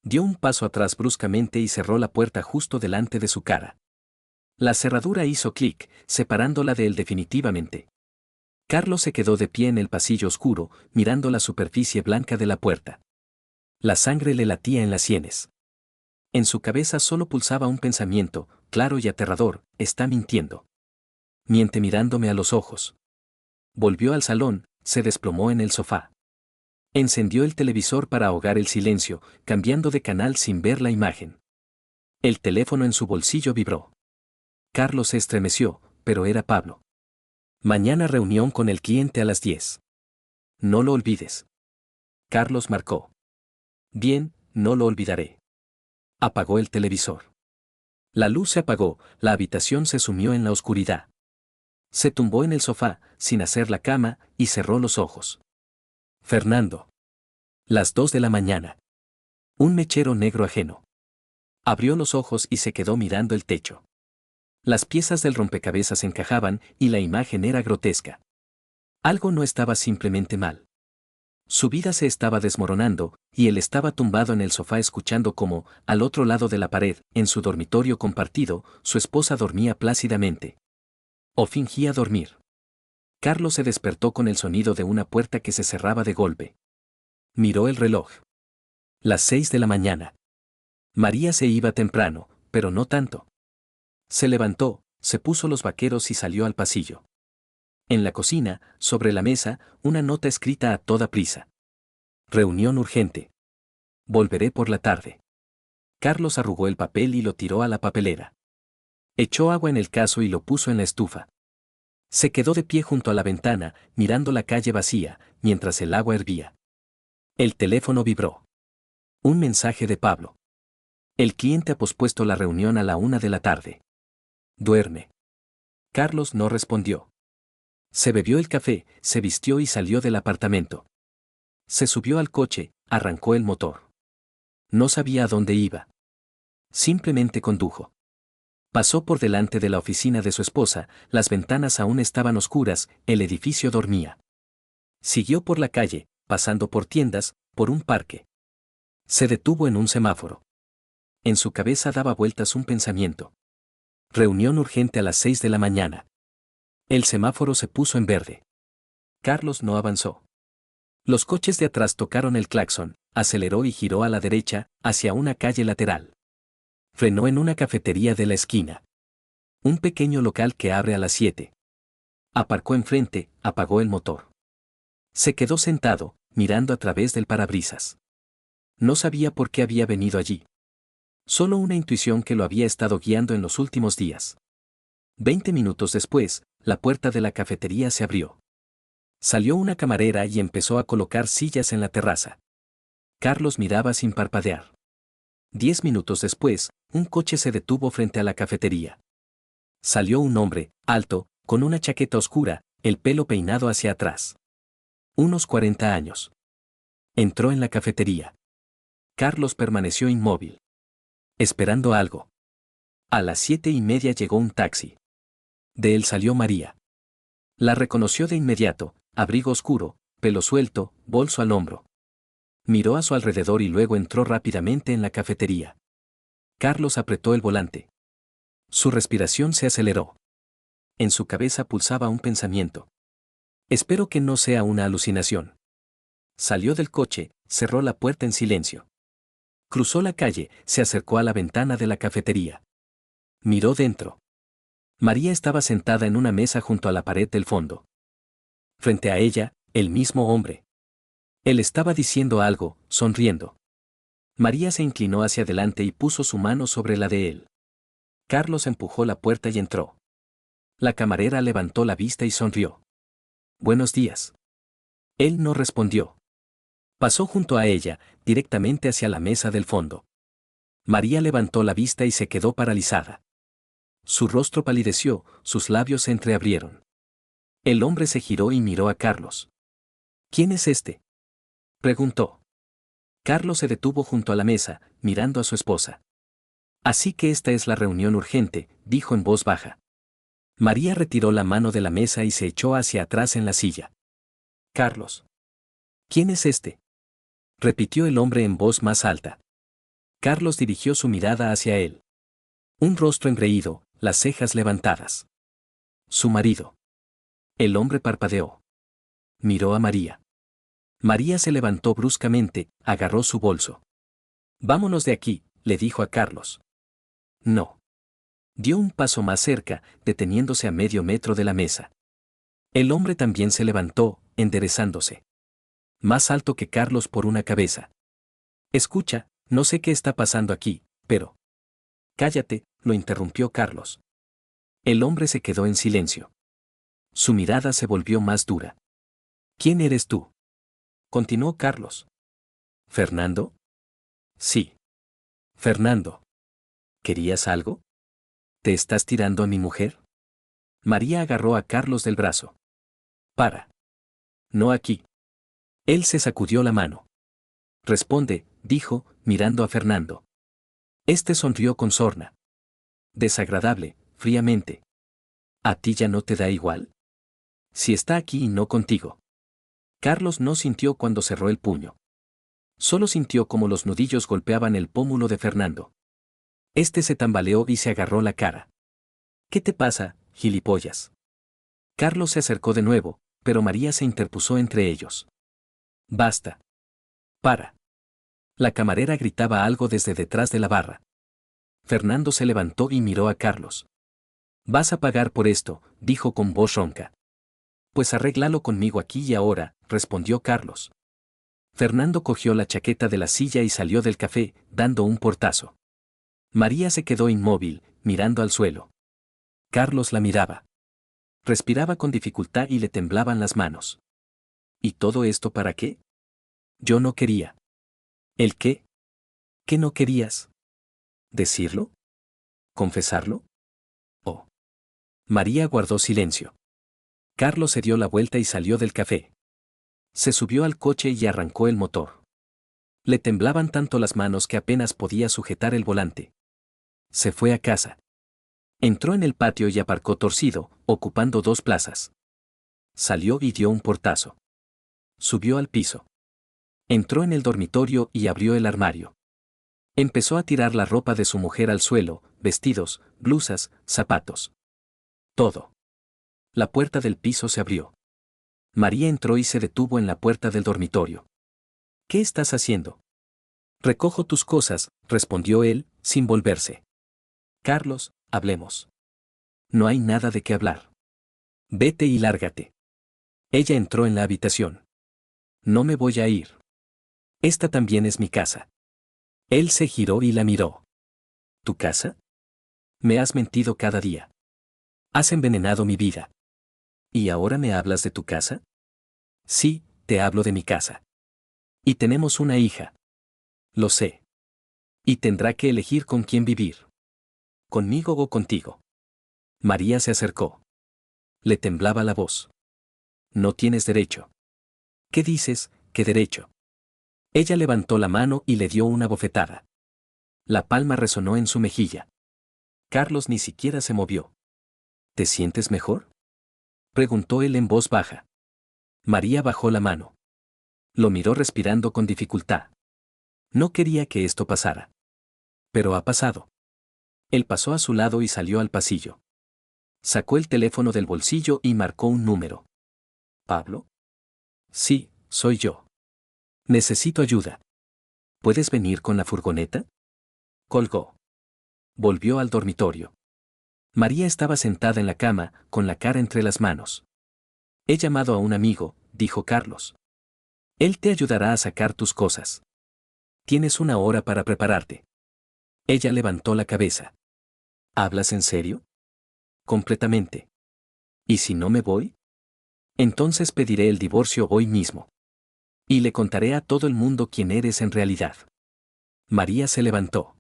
S1: Dio un paso atrás bruscamente y cerró la puerta justo delante de su cara. La cerradura hizo clic, separándola de él definitivamente. Carlos se quedó de pie en el pasillo oscuro, mirando la superficie blanca de la puerta. La sangre le latía en las sienes. En su cabeza solo pulsaba un pensamiento, claro y aterrador: está mintiendo. Miente mirándome a los ojos. Volvió al salón, se desplomó en el sofá. Encendió el televisor para ahogar el silencio, cambiando de canal sin ver la imagen. El teléfono en su bolsillo vibró. Carlos se estremeció, pero era Pablo. Mañana reunión con el cliente a las 10. No lo olvides. Carlos marcó. Bien, no lo olvidaré. Apagó el televisor. La luz se apagó, la habitación se sumió en la oscuridad. Se tumbó en el sofá, sin hacer la cama, y cerró los ojos. Fernando. Las 2 de la mañana. Un mechero negro ajeno. Abrió los ojos y se quedó mirando el techo. Las piezas del rompecabezas encajaban y la imagen era grotesca. Algo no estaba simplemente mal. Su vida se estaba desmoronando, y él estaba tumbado en el sofá escuchando cómo, al otro lado de la pared, en su dormitorio compartido, su esposa dormía plácidamente. O fingía dormir. Carlos se despertó con el sonido de una puerta que se cerraba de golpe. Miró el reloj. Las 6 de la mañana. María se iba temprano, pero no tanto. Se levantó, se puso los vaqueros y salió al pasillo. En la cocina, sobre la mesa, una nota escrita a toda prisa. Reunión urgente. Volveré por la tarde. Carlos arrugó el papel y lo tiró a la papelera. Echó agua en el cazo y lo puso en la estufa. Se quedó de pie junto a la ventana, mirando la calle vacía, mientras el agua hervía. El teléfono vibró. Un mensaje de Pablo. El cliente ha pospuesto la reunión a la 1 de la tarde. Duerme. Carlos no respondió. Se bebió el café, se vistió y salió del apartamento. Se subió al coche, arrancó el motor. No sabía a dónde iba. Simplemente condujo. Pasó por delante de la oficina de su esposa, las ventanas aún estaban oscuras, el edificio dormía. Siguió por la calle, pasando por tiendas, por un parque. Se detuvo en un semáforo. En su cabeza daba vueltas un pensamiento. Reunión urgente a las 6 de la mañana. El semáforo se puso en verde. Carlos no avanzó. Los coches de atrás tocaron el claxon, aceleró y giró a la derecha, hacia una calle lateral. Frenó en una cafetería de la esquina. Un pequeño local que abre a las 7. Aparcó enfrente, apagó el motor. Se quedó sentado, mirando a través del parabrisas. No sabía por qué había venido allí. Solo una intuición que lo había estado guiando en los últimos días. 20 minutos después, la puerta de la cafetería se abrió. Salió una camarera y empezó a colocar sillas en la terraza. Carlos miraba sin parpadear. 10 minutos después, un coche se detuvo frente a la cafetería. Salió un hombre, alto, con una chaqueta oscura, el pelo peinado hacia atrás. Unos 40 años. Entró en la cafetería. Carlos permaneció inmóvil. Esperando algo. A las 7:30 llegó un taxi. De él salió María. La reconoció de inmediato, abrigo oscuro, pelo suelto, bolso al hombro. Miró a su alrededor y luego entró rápidamente en la cafetería. Carlos apretó el volante. Su respiración se aceleró. En su cabeza pulsaba un pensamiento. Espero que no sea una alucinación. Salió del coche, cerró la puerta en silencio. Cruzó la calle, se acercó a la ventana de la cafetería. Miró dentro. María estaba sentada en una mesa junto a la pared del fondo. Frente a ella, el mismo hombre. Él estaba diciendo algo, sonriendo. María se inclinó hacia adelante y puso su mano sobre la de él. Carlos empujó la puerta y entró. La camarera levantó la vista y sonrió. Buenos días. Él no respondió. Pasó junto a ella, directamente hacia la mesa del fondo. María levantó la vista y se quedó paralizada. Su rostro palideció, sus labios se entreabrieron. El hombre se giró y miró a Carlos. ¿Quién es este?, preguntó. Carlos se detuvo junto a la mesa, mirando a su esposa. Así que esta es la reunión urgente, dijo en voz baja. María retiró la mano de la mesa y se echó hacia atrás en la silla. Carlos. ¿Quién es este?, repitió el hombre en voz más alta. Carlos dirigió su mirada hacia él. Un rostro engreído, las cejas levantadas. Su marido. El hombre parpadeó. Miró a María. María se levantó bruscamente, agarró su bolso. Vámonos de aquí, le dijo a Carlos. No. Dio un paso más cerca, deteniéndose a medio metro de la mesa. El hombre también se levantó, enderezándose. Más alto que Carlos por una cabeza. Escucha, no sé qué está pasando aquí, pero... Cállate, lo interrumpió Carlos. El hombre se quedó en silencio. Su mirada se volvió más dura. ¿Quién eres tú? Continuó Carlos. ¿Fernando? Sí. Fernando. ¿Querías algo? ¿Te estás tirando a mi mujer? María agarró a Carlos del brazo. Para. No aquí. Él se sacudió la mano. Responde, dijo, mirando a Fernando. Este sonrió con sorna. Desagradable, fríamente. ¿A ti ya no te da igual? Si está aquí y no contigo. Carlos no sintió cuando cerró el puño. Solo sintió como los nudillos golpeaban el pómulo de Fernando. Este se tambaleó y se agarró la cara. ¿Qué te pasa, gilipollas? Carlos se acercó de nuevo, pero María se interpuso entre ellos. Basta. Para. La camarera gritaba algo desde detrás de la barra. Fernando se levantó y miró a Carlos. Vas a pagar por esto, dijo con voz ronca. Pues arréglalo conmigo aquí y ahora, respondió Carlos. Fernando cogió la chaqueta de la silla y salió del café, dando un portazo. María se quedó inmóvil, mirando al suelo. Carlos la miraba. Respiraba con dificultad y le temblaban las manos. ¿Y todo esto para qué? Yo no quería. ¿El qué? ¿Qué no querías? ¿Decirlo? ¿Confesarlo? Oh. María guardó silencio. Carlos se dio la vuelta y salió del café. Se subió al coche y arrancó el motor. Le temblaban tanto las manos que apenas podía sujetar el volante. Se fue a casa. Entró en el patio y aparcó torcido, ocupando 2 plazas. Salió y dio un portazo. Subió al piso. Entró en el dormitorio y abrió el armario. Empezó a tirar la ropa de su mujer al suelo, vestidos, blusas, zapatos. Todo. La puerta del piso se abrió. María entró y se detuvo en la puerta del dormitorio. ¿Qué estás haciendo? Recojo tus cosas, respondió él, sin volverse. Carlos, hablemos. No hay nada de qué hablar. Vete y lárgate. Ella entró en la habitación. No me voy a ir. Esta también es mi casa. Él se giró y la miró. ¿Tu casa? Me has mentido cada día. Has envenenado mi vida. ¿Y ahora me hablas de tu casa? Sí, te hablo de mi casa. Y tenemos una hija. Lo sé. Y tendrá que elegir con quién vivir. Conmigo o contigo. María se acercó. Le temblaba la voz. No tienes derecho. ¿Qué dices, qué derecho? Ella levantó la mano y le dio una bofetada. La palma resonó en su mejilla. Carlos ni siquiera se movió. ¿Te sientes mejor? Preguntó él en voz baja. María bajó la mano. Lo miró respirando con dificultad. No quería que esto pasara. Pero ha pasado. Él pasó a su lado y salió al pasillo. Sacó el teléfono del bolsillo y marcó un número. ¿Pablo? Sí, soy yo. Necesito ayuda. ¿Puedes venir con la furgoneta? Colgó. Volvió al dormitorio. María estaba sentada en la cama, con la cara entre las manos. He llamado a un amigo, dijo Carlos. Él te ayudará a sacar tus cosas. Tienes 1 hora para prepararte. Ella levantó la cabeza. ¿Hablas en serio? Completamente. ¿Y si no me voy? Entonces pediré el divorcio hoy mismo. Y le contaré a todo el mundo quién eres en realidad. María se levantó.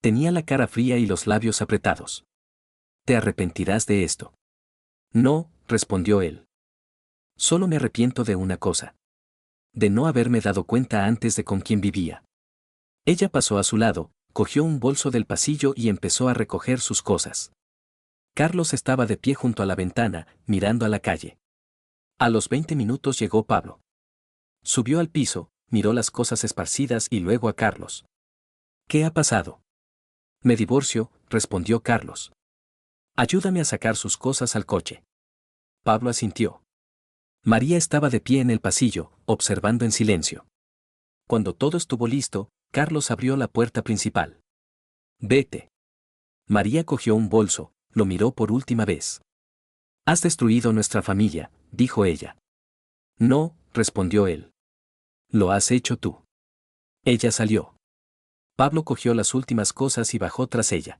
S1: Tenía la cara fría y los labios apretados. ¿Te arrepentirás de esto? No, respondió él. Solo me arrepiento de una cosa. De no haberme dado cuenta antes de con quién vivía. Ella pasó a su lado, cogió un bolso del pasillo y empezó a recoger sus cosas. Carlos estaba de pie junto a la ventana, mirando a la calle. A los 20 minutos llegó Pablo. Subió al piso, miró las cosas esparcidas y luego a Carlos. ¿Qué ha pasado? Me divorcio, respondió Carlos. Ayúdame a sacar sus cosas al coche. Pablo asintió. María estaba de pie en el pasillo, observando en silencio. Cuando todo estuvo listo, Carlos abrió la puerta principal. Vete. María cogió un bolso, lo miró por última vez. Has destruido nuestra familia, dijo ella. No, respondió él. Lo has hecho tú. Ella salió. Pablo cogió las últimas cosas y bajó tras ella.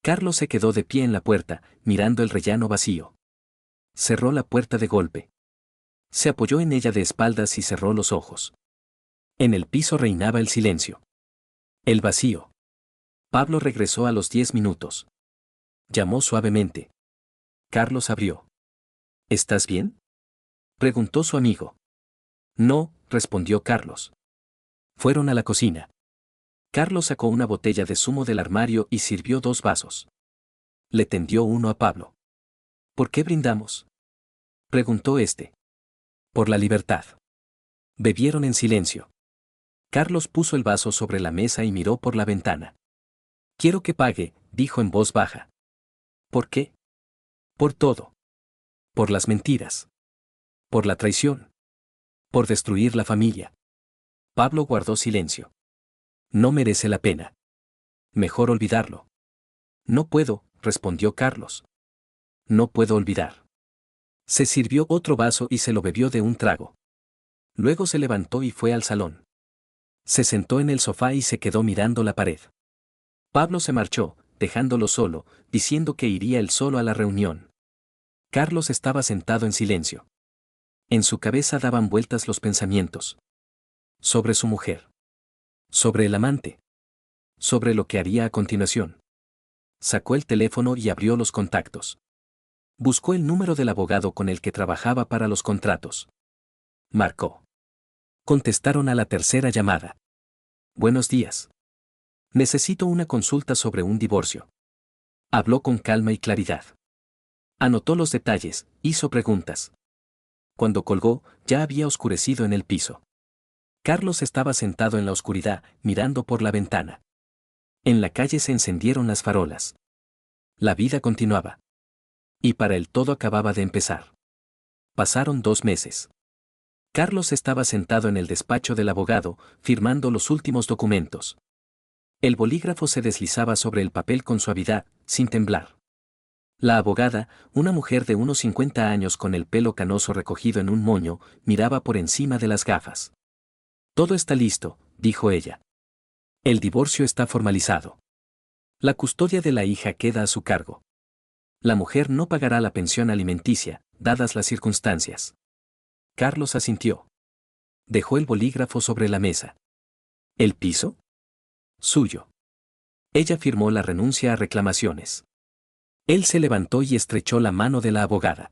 S1: Carlos se quedó de pie en la puerta, mirando el rellano vacío. Cerró la puerta de golpe. Se apoyó en ella de espaldas y cerró los ojos. En el piso reinaba el silencio. El vacío. Pablo regresó a los 10 minutos. Llamó suavemente. Carlos abrió. ¿Estás bien?, preguntó su amigo. No, respondió Carlos. Fueron a la cocina. Carlos sacó una botella de zumo del armario y sirvió 2 vasos. Le tendió uno a Pablo. ¿Por qué brindamos?, preguntó este. Por la libertad. Bebieron en silencio. Carlos puso el vaso sobre la mesa y miró por la ventana. Quiero que pague, dijo en voz baja. ¿Por qué? Por todo. Por las mentiras. Por la traición. Por destruir la familia. Pablo guardó silencio. No merece la pena. Mejor olvidarlo. No puedo, respondió Carlos. No puedo olvidar. Se sirvió otro vaso y se lo bebió de un trago. Luego se levantó y fue al salón. Se sentó en el sofá y se quedó mirando la pared. Pablo se marchó, dejándolo solo, diciendo que iría él solo a la reunión. Carlos estaba sentado en silencio. En su cabeza daban vueltas los pensamientos. Sobre su mujer. Sobre el amante. Sobre lo que haría a continuación. Sacó el teléfono y abrió los contactos. Buscó el número del abogado con el que trabajaba para los contratos. Marcó. Contestaron a la tercera llamada. Buenos días. Necesito una consulta sobre un divorcio. Habló con calma y claridad. Anotó los detalles, hizo preguntas. Cuando colgó, ya había oscurecido en el piso. Carlos estaba sentado en la oscuridad, mirando por la ventana. En la calle se encendieron las farolas. La vida continuaba. Y para él todo acababa de empezar. Pasaron 2 meses. Carlos estaba sentado en el despacho del abogado, firmando los últimos documentos. El bolígrafo se deslizaba sobre el papel con suavidad, sin temblar. La abogada, una mujer de unos 50 años con el pelo canoso recogido en un moño, miraba por encima de las gafas. Todo está listo, dijo ella. El divorcio está formalizado. La custodia de la hija queda a su cargo. La mujer no pagará la pensión alimenticia, dadas las circunstancias. Carlos asintió. Dejó el bolígrafo sobre la mesa. ¿El piso? Suyo. Ella firmó la renuncia a reclamaciones. Él se levantó y estrechó la mano de la abogada.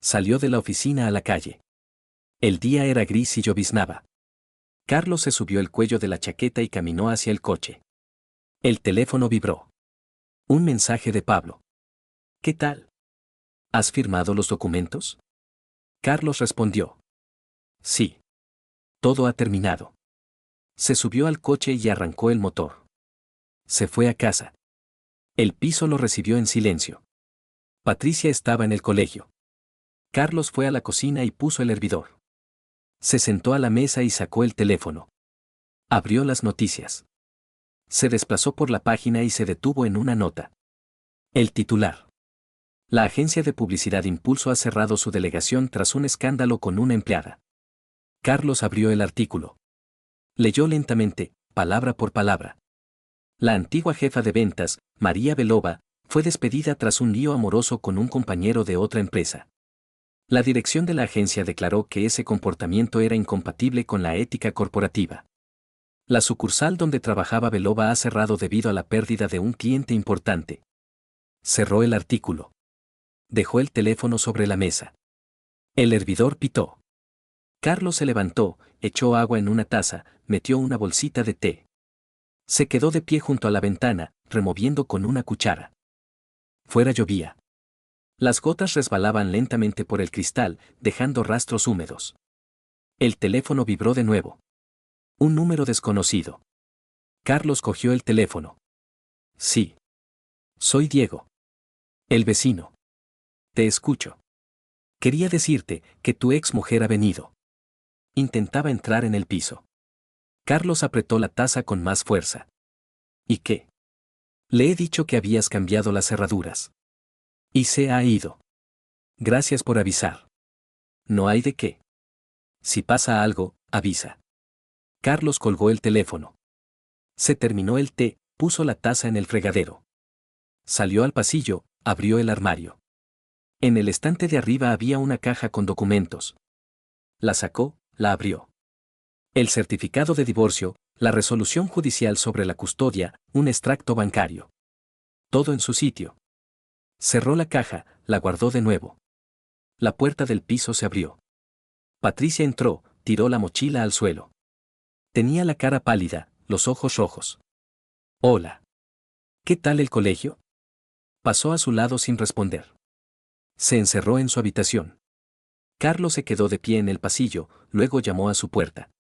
S1: Salió de la oficina a la calle. El día era gris y lloviznaba. Carlos se subió el cuello de la chaqueta y caminó hacia el coche. El teléfono vibró. Un mensaje de Pablo. ¿Qué tal? ¿Has firmado los documentos? Carlos respondió. Sí. Todo ha terminado. Se subió al coche y arrancó el motor. Se fue a casa. El piso lo recibió en silencio. Patricia estaba en el colegio. Carlos fue a la cocina y puso el hervidor. Se sentó a la mesa y sacó el teléfono. Abrió las noticias. Se desplazó por la página y se detuvo en una nota. El titular. La agencia de publicidad Impulso ha cerrado su delegación tras un escándalo con una empleada. Carlos abrió el artículo. Leyó lentamente, palabra por palabra. La antigua jefa de ventas, María Belova, fue despedida tras un lío amoroso con un compañero de otra empresa. La dirección de la agencia declaró que ese comportamiento era incompatible con la ética corporativa. La sucursal donde trabajaba Belova ha cerrado debido a la pérdida de un cliente importante. Cerró el artículo. Dejó el teléfono sobre la mesa. El hervidor pitó. Carlos se levantó, echó agua en una taza, metió una bolsita de té. Se quedó de pie junto a la ventana, removiendo con una cuchara. Fuera llovía. Las gotas resbalaban lentamente por el cristal, dejando rastros húmedos. El teléfono vibró de nuevo. Un número desconocido. Carlos cogió el teléfono. Sí. Soy Diego. El vecino. Te escucho. Quería decirte que tu ex mujer ha venido. Intentaba entrar en el piso. Carlos apretó la taza con más fuerza. ¿Y qué? Le he dicho que habías cambiado las cerraduras. Y se ha ido. Gracias por avisar. No hay de qué. Si pasa algo, avisa. Carlos colgó el teléfono. Se terminó el té, puso la taza en el fregadero. Salió al pasillo, abrió el armario. En el estante de arriba había una caja con documentos. La sacó, la abrió. El certificado de divorcio, la resolución judicial sobre la custodia, un extracto bancario. Todo en su sitio. Cerró la caja, la guardó de nuevo. La puerta del piso se abrió. Patricia entró, tiró la mochila al suelo. Tenía la cara pálida, los ojos rojos. Hola. ¿Qué tal el colegio? Pasó a su lado sin responder. Se encerró en su habitación. Carlos se quedó de pie en el pasillo, luego llamó a su puerta.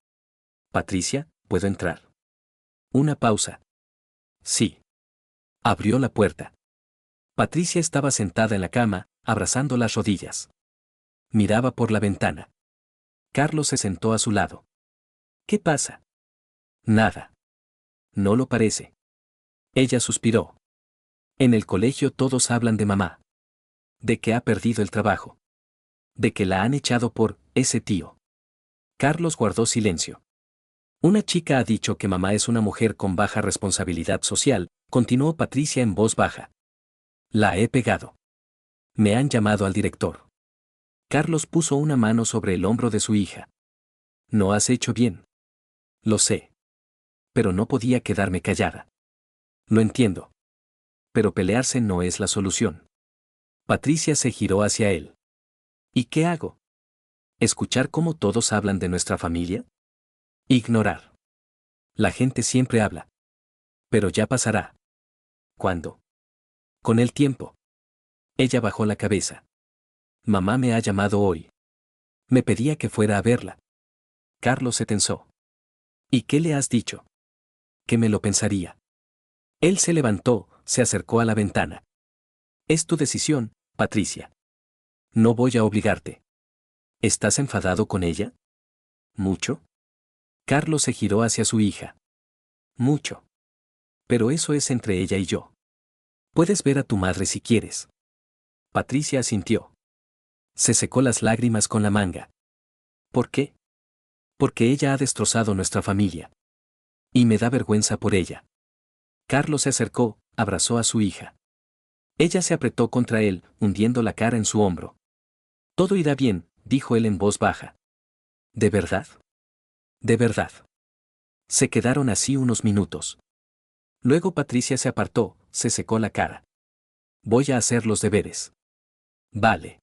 S1: Patricia, ¿puedo entrar? Una pausa. Sí. Abrió la puerta. Patricia estaba sentada en la cama, abrazando las rodillas. Miraba por la ventana. Carlos se sentó a su lado. ¿Qué pasa? Nada. No lo parece. Ella suspiró. En el colegio todos hablan de mamá. De que ha perdido el trabajo. De que la han echado por ese tío. Carlos guardó silencio. Una chica ha dicho que mamá es una mujer con baja responsabilidad social, continuó Patricia en voz baja. La he pegado. Me han llamado al director. Carlos puso una mano sobre el hombro de su hija. No has hecho bien. Lo sé. Pero no podía quedarme callada. Lo entiendo. Pero pelearse no es la solución. Patricia se giró hacia él. ¿Y qué hago? ¿Escuchar cómo todos hablan de nuestra familia? Ignorar. La gente siempre habla. Pero ya pasará. ¿Cuándo? Con el tiempo. Ella bajó la cabeza. Mamá me ha llamado hoy. Me pedía que fuera a verla. Carlos se tensó. ¿Y qué le has dicho? Que me lo pensaría. Él se levantó, se acercó a la ventana. Es tu decisión, Patricia. No voy a obligarte. ¿Estás enfadado con ella? ¿Mucho? Carlos se giró hacia su hija. Mucho. Pero eso es entre ella y yo. Puedes ver a tu madre si quieres. Patricia asintió. Se secó las lágrimas con la manga. ¿Por qué? Porque ella ha destrozado nuestra familia. Y me da vergüenza por ella. Carlos se acercó, abrazó a su hija. Ella se apretó contra él, hundiendo la cara en su hombro. Todo irá bien, dijo él en voz baja. ¿De verdad? De verdad. Se quedaron así unos minutos. Luego Patricia se apartó, se secó la cara. Voy a hacer los deberes. Vale.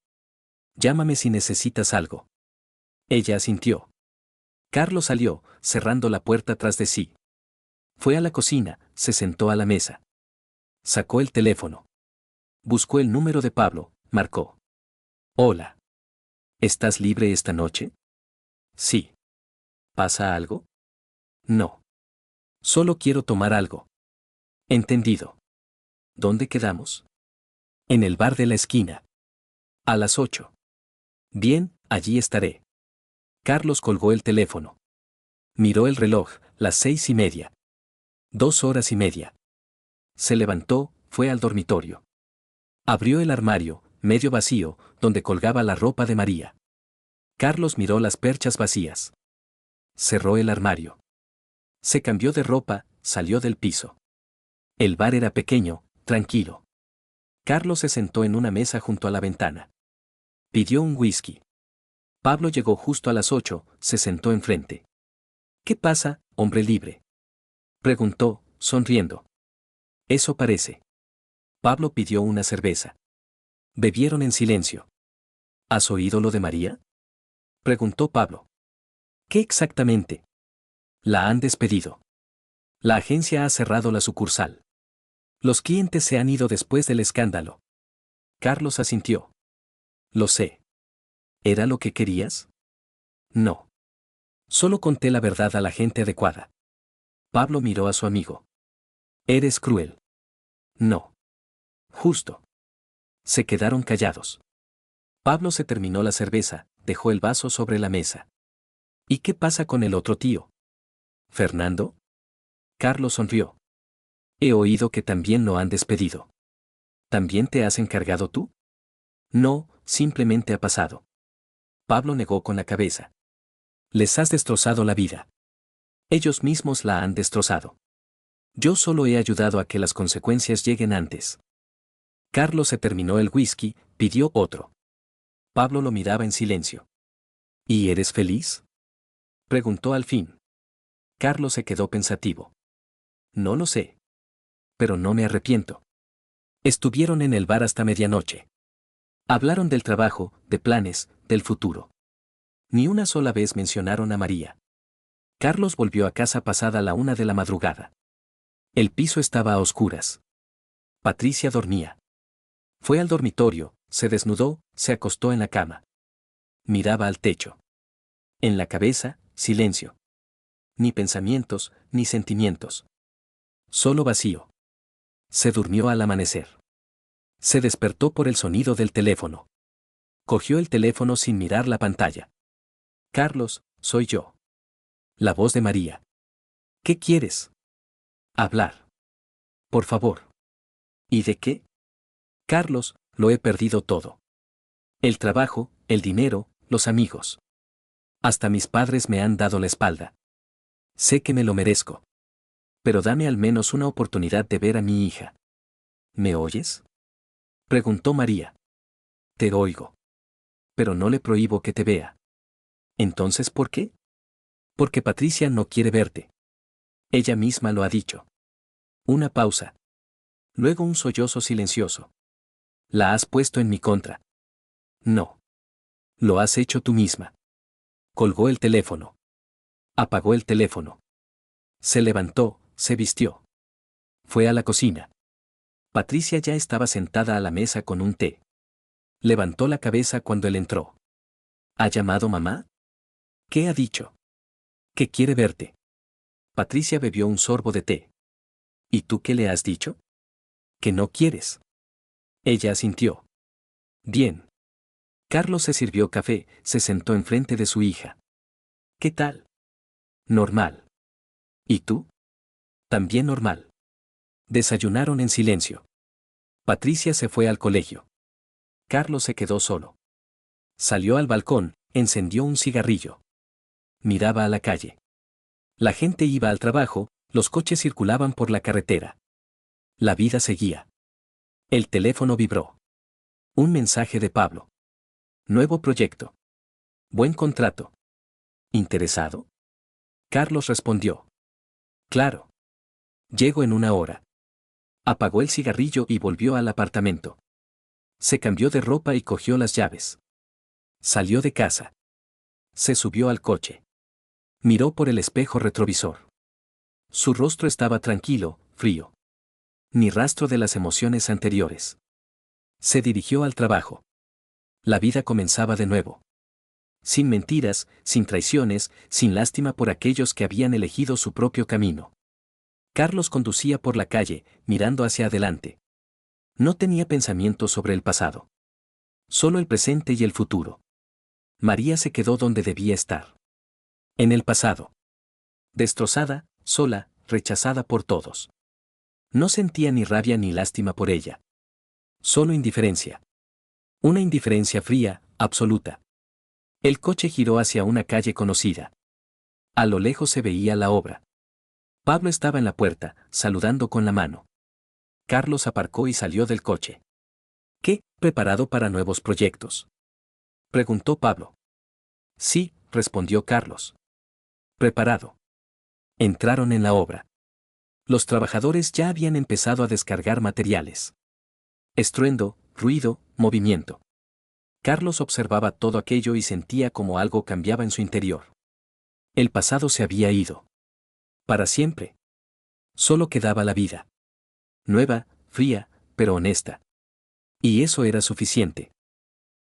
S1: Llámame si necesitas algo. Ella asintió. Carlos salió, cerrando la puerta tras de sí. Fue a la cocina, se sentó a la mesa. Sacó el teléfono. Buscó el número de Pablo, marcó. Hola. ¿Estás libre esta noche? Sí. ¿Pasa algo? No. Solo quiero tomar algo. Entendido. ¿Dónde quedamos? En el bar de la esquina. A las 8. Bien, allí estaré. Carlos colgó el teléfono. Miró el reloj, las 6:30. 2 horas y media. Se levantó, fue al dormitorio. Abrió el armario, medio vacío, donde colgaba la ropa de María. Carlos miró las perchas vacías. Cerró el armario. Se cambió de ropa, salió del piso. El bar era pequeño, tranquilo. Carlos se sentó en una mesa junto a la ventana. Pidió un whisky. Pablo llegó justo a las 8, se sentó enfrente. ¿Qué pasa, hombre libre? Preguntó, sonriendo. Eso parece. Pablo pidió una cerveza. Bebieron en silencio. ¿Has oído lo de María? Preguntó Pablo. ¿Qué exactamente? La han despedido. La agencia ha cerrado la sucursal. Los clientes se han ido después del escándalo. Carlos asintió. Lo sé. ¿Era lo que querías? No. Solo conté la verdad a la gente adecuada. Pablo miró a su amigo. Eres cruel. No. Justo. Se quedaron callados. Pablo se terminó la cerveza, dejó el vaso sobre la mesa. ¿Y qué pasa con el otro tío? ¿Fernando? Carlos sonrió. He oído que también lo han despedido. ¿También te has encargado tú? No, simplemente ha pasado. Pablo negó con la cabeza. Les has destrozado la vida. Ellos mismos la han destrozado. Yo solo he ayudado a que las consecuencias lleguen antes. Carlos se terminó el whisky, pidió otro. Pablo lo miraba en silencio. ¿Y eres feliz? Preguntó al fin. Carlos se quedó pensativo. No lo sé. Pero no me arrepiento. Estuvieron en el bar hasta medianoche. Hablaron del trabajo, de planes, del futuro. Ni una sola vez mencionaron a María. Carlos volvió a casa pasada la 1 de la madrugada. El piso estaba a oscuras. Patricia dormía. Fue al dormitorio, se desnudó, se acostó en la cama. Miraba al techo. En la cabeza, silencio. Ni pensamientos, ni sentimientos. Solo vacío. Se durmió al amanecer. Se despertó por el sonido del teléfono. Cogió el teléfono sin mirar la pantalla. Carlos, soy yo. La voz de María. ¿Qué quieres? Hablar. Por favor. ¿Y de qué? Carlos, lo he perdido todo. El trabajo, el dinero, los amigos. Hasta mis padres me han dado la espalda. Sé que me lo merezco. Pero dame al menos una oportunidad de ver a mi hija. ¿Me oyes? Preguntó María. Te oigo. Pero no le prohíbo que te vea. ¿Entonces por qué? Porque Patricia no quiere verte. Ella misma lo ha dicho. Una pausa. Luego un sollozo silencioso. La has puesto en mi contra. No. Lo has hecho tú misma. Colgó el teléfono. Apagó el teléfono. Se levantó, se vistió. Fue a la cocina. Patricia ya estaba sentada a la mesa con un té. Levantó la cabeza cuando él entró. ¿Ha llamado mamá? ¿Qué ha dicho? Que quiere verte. Patricia bebió un sorbo de té. ¿Y tú qué le has dicho? Que no quieres. Ella asintió. Bien. Carlos se sirvió café, se sentó enfrente de su hija. ¿Qué tal? Normal. ¿Y tú? También normal. Desayunaron en silencio. Patricia se fue al colegio. Carlos se quedó solo. Salió al balcón, encendió un cigarrillo. Miraba a la calle. La gente iba al trabajo, los coches circulaban por la carretera. La vida seguía. El teléfono vibró. Un mensaje de Pablo. Nuevo proyecto. Buen contrato. ¿Interesado? Carlos respondió. Claro. Llego en 1 hora. Apagó el cigarrillo y volvió al apartamento. Se cambió de ropa y cogió las llaves. Salió de casa. Se subió al coche. Miró por el espejo retrovisor. Su rostro estaba tranquilo, frío. Ni rastro de las emociones anteriores. Se dirigió al trabajo. La vida comenzaba de nuevo. Sin mentiras, sin traiciones, sin lástima por aquellos que habían elegido su propio camino. Carlos conducía por la calle, mirando hacia adelante. No tenía pensamientos sobre el pasado. Solo el presente y el futuro. María se quedó donde debía estar. En el pasado. Destrozada, sola, rechazada por todos. No sentía ni rabia ni lástima por ella. Solo indiferencia. Una indiferencia fría, absoluta. El coche giró hacia una calle conocida. A lo lejos se veía la obra. Pablo estaba en la puerta, saludando con la mano. Carlos aparcó y salió del coche. ¿Qué? ¿Preparado para nuevos proyectos? Preguntó Pablo. Sí, respondió Carlos. Preparado. Entraron en la obra. Los trabajadores ya habían empezado a descargar materiales. Estruendo, ruido, movimiento. Carlos observaba todo aquello y sentía como algo cambiaba en su interior. El pasado se había ido. Para siempre. Solo quedaba la vida. Nueva, fría, pero honesta. Y eso era suficiente.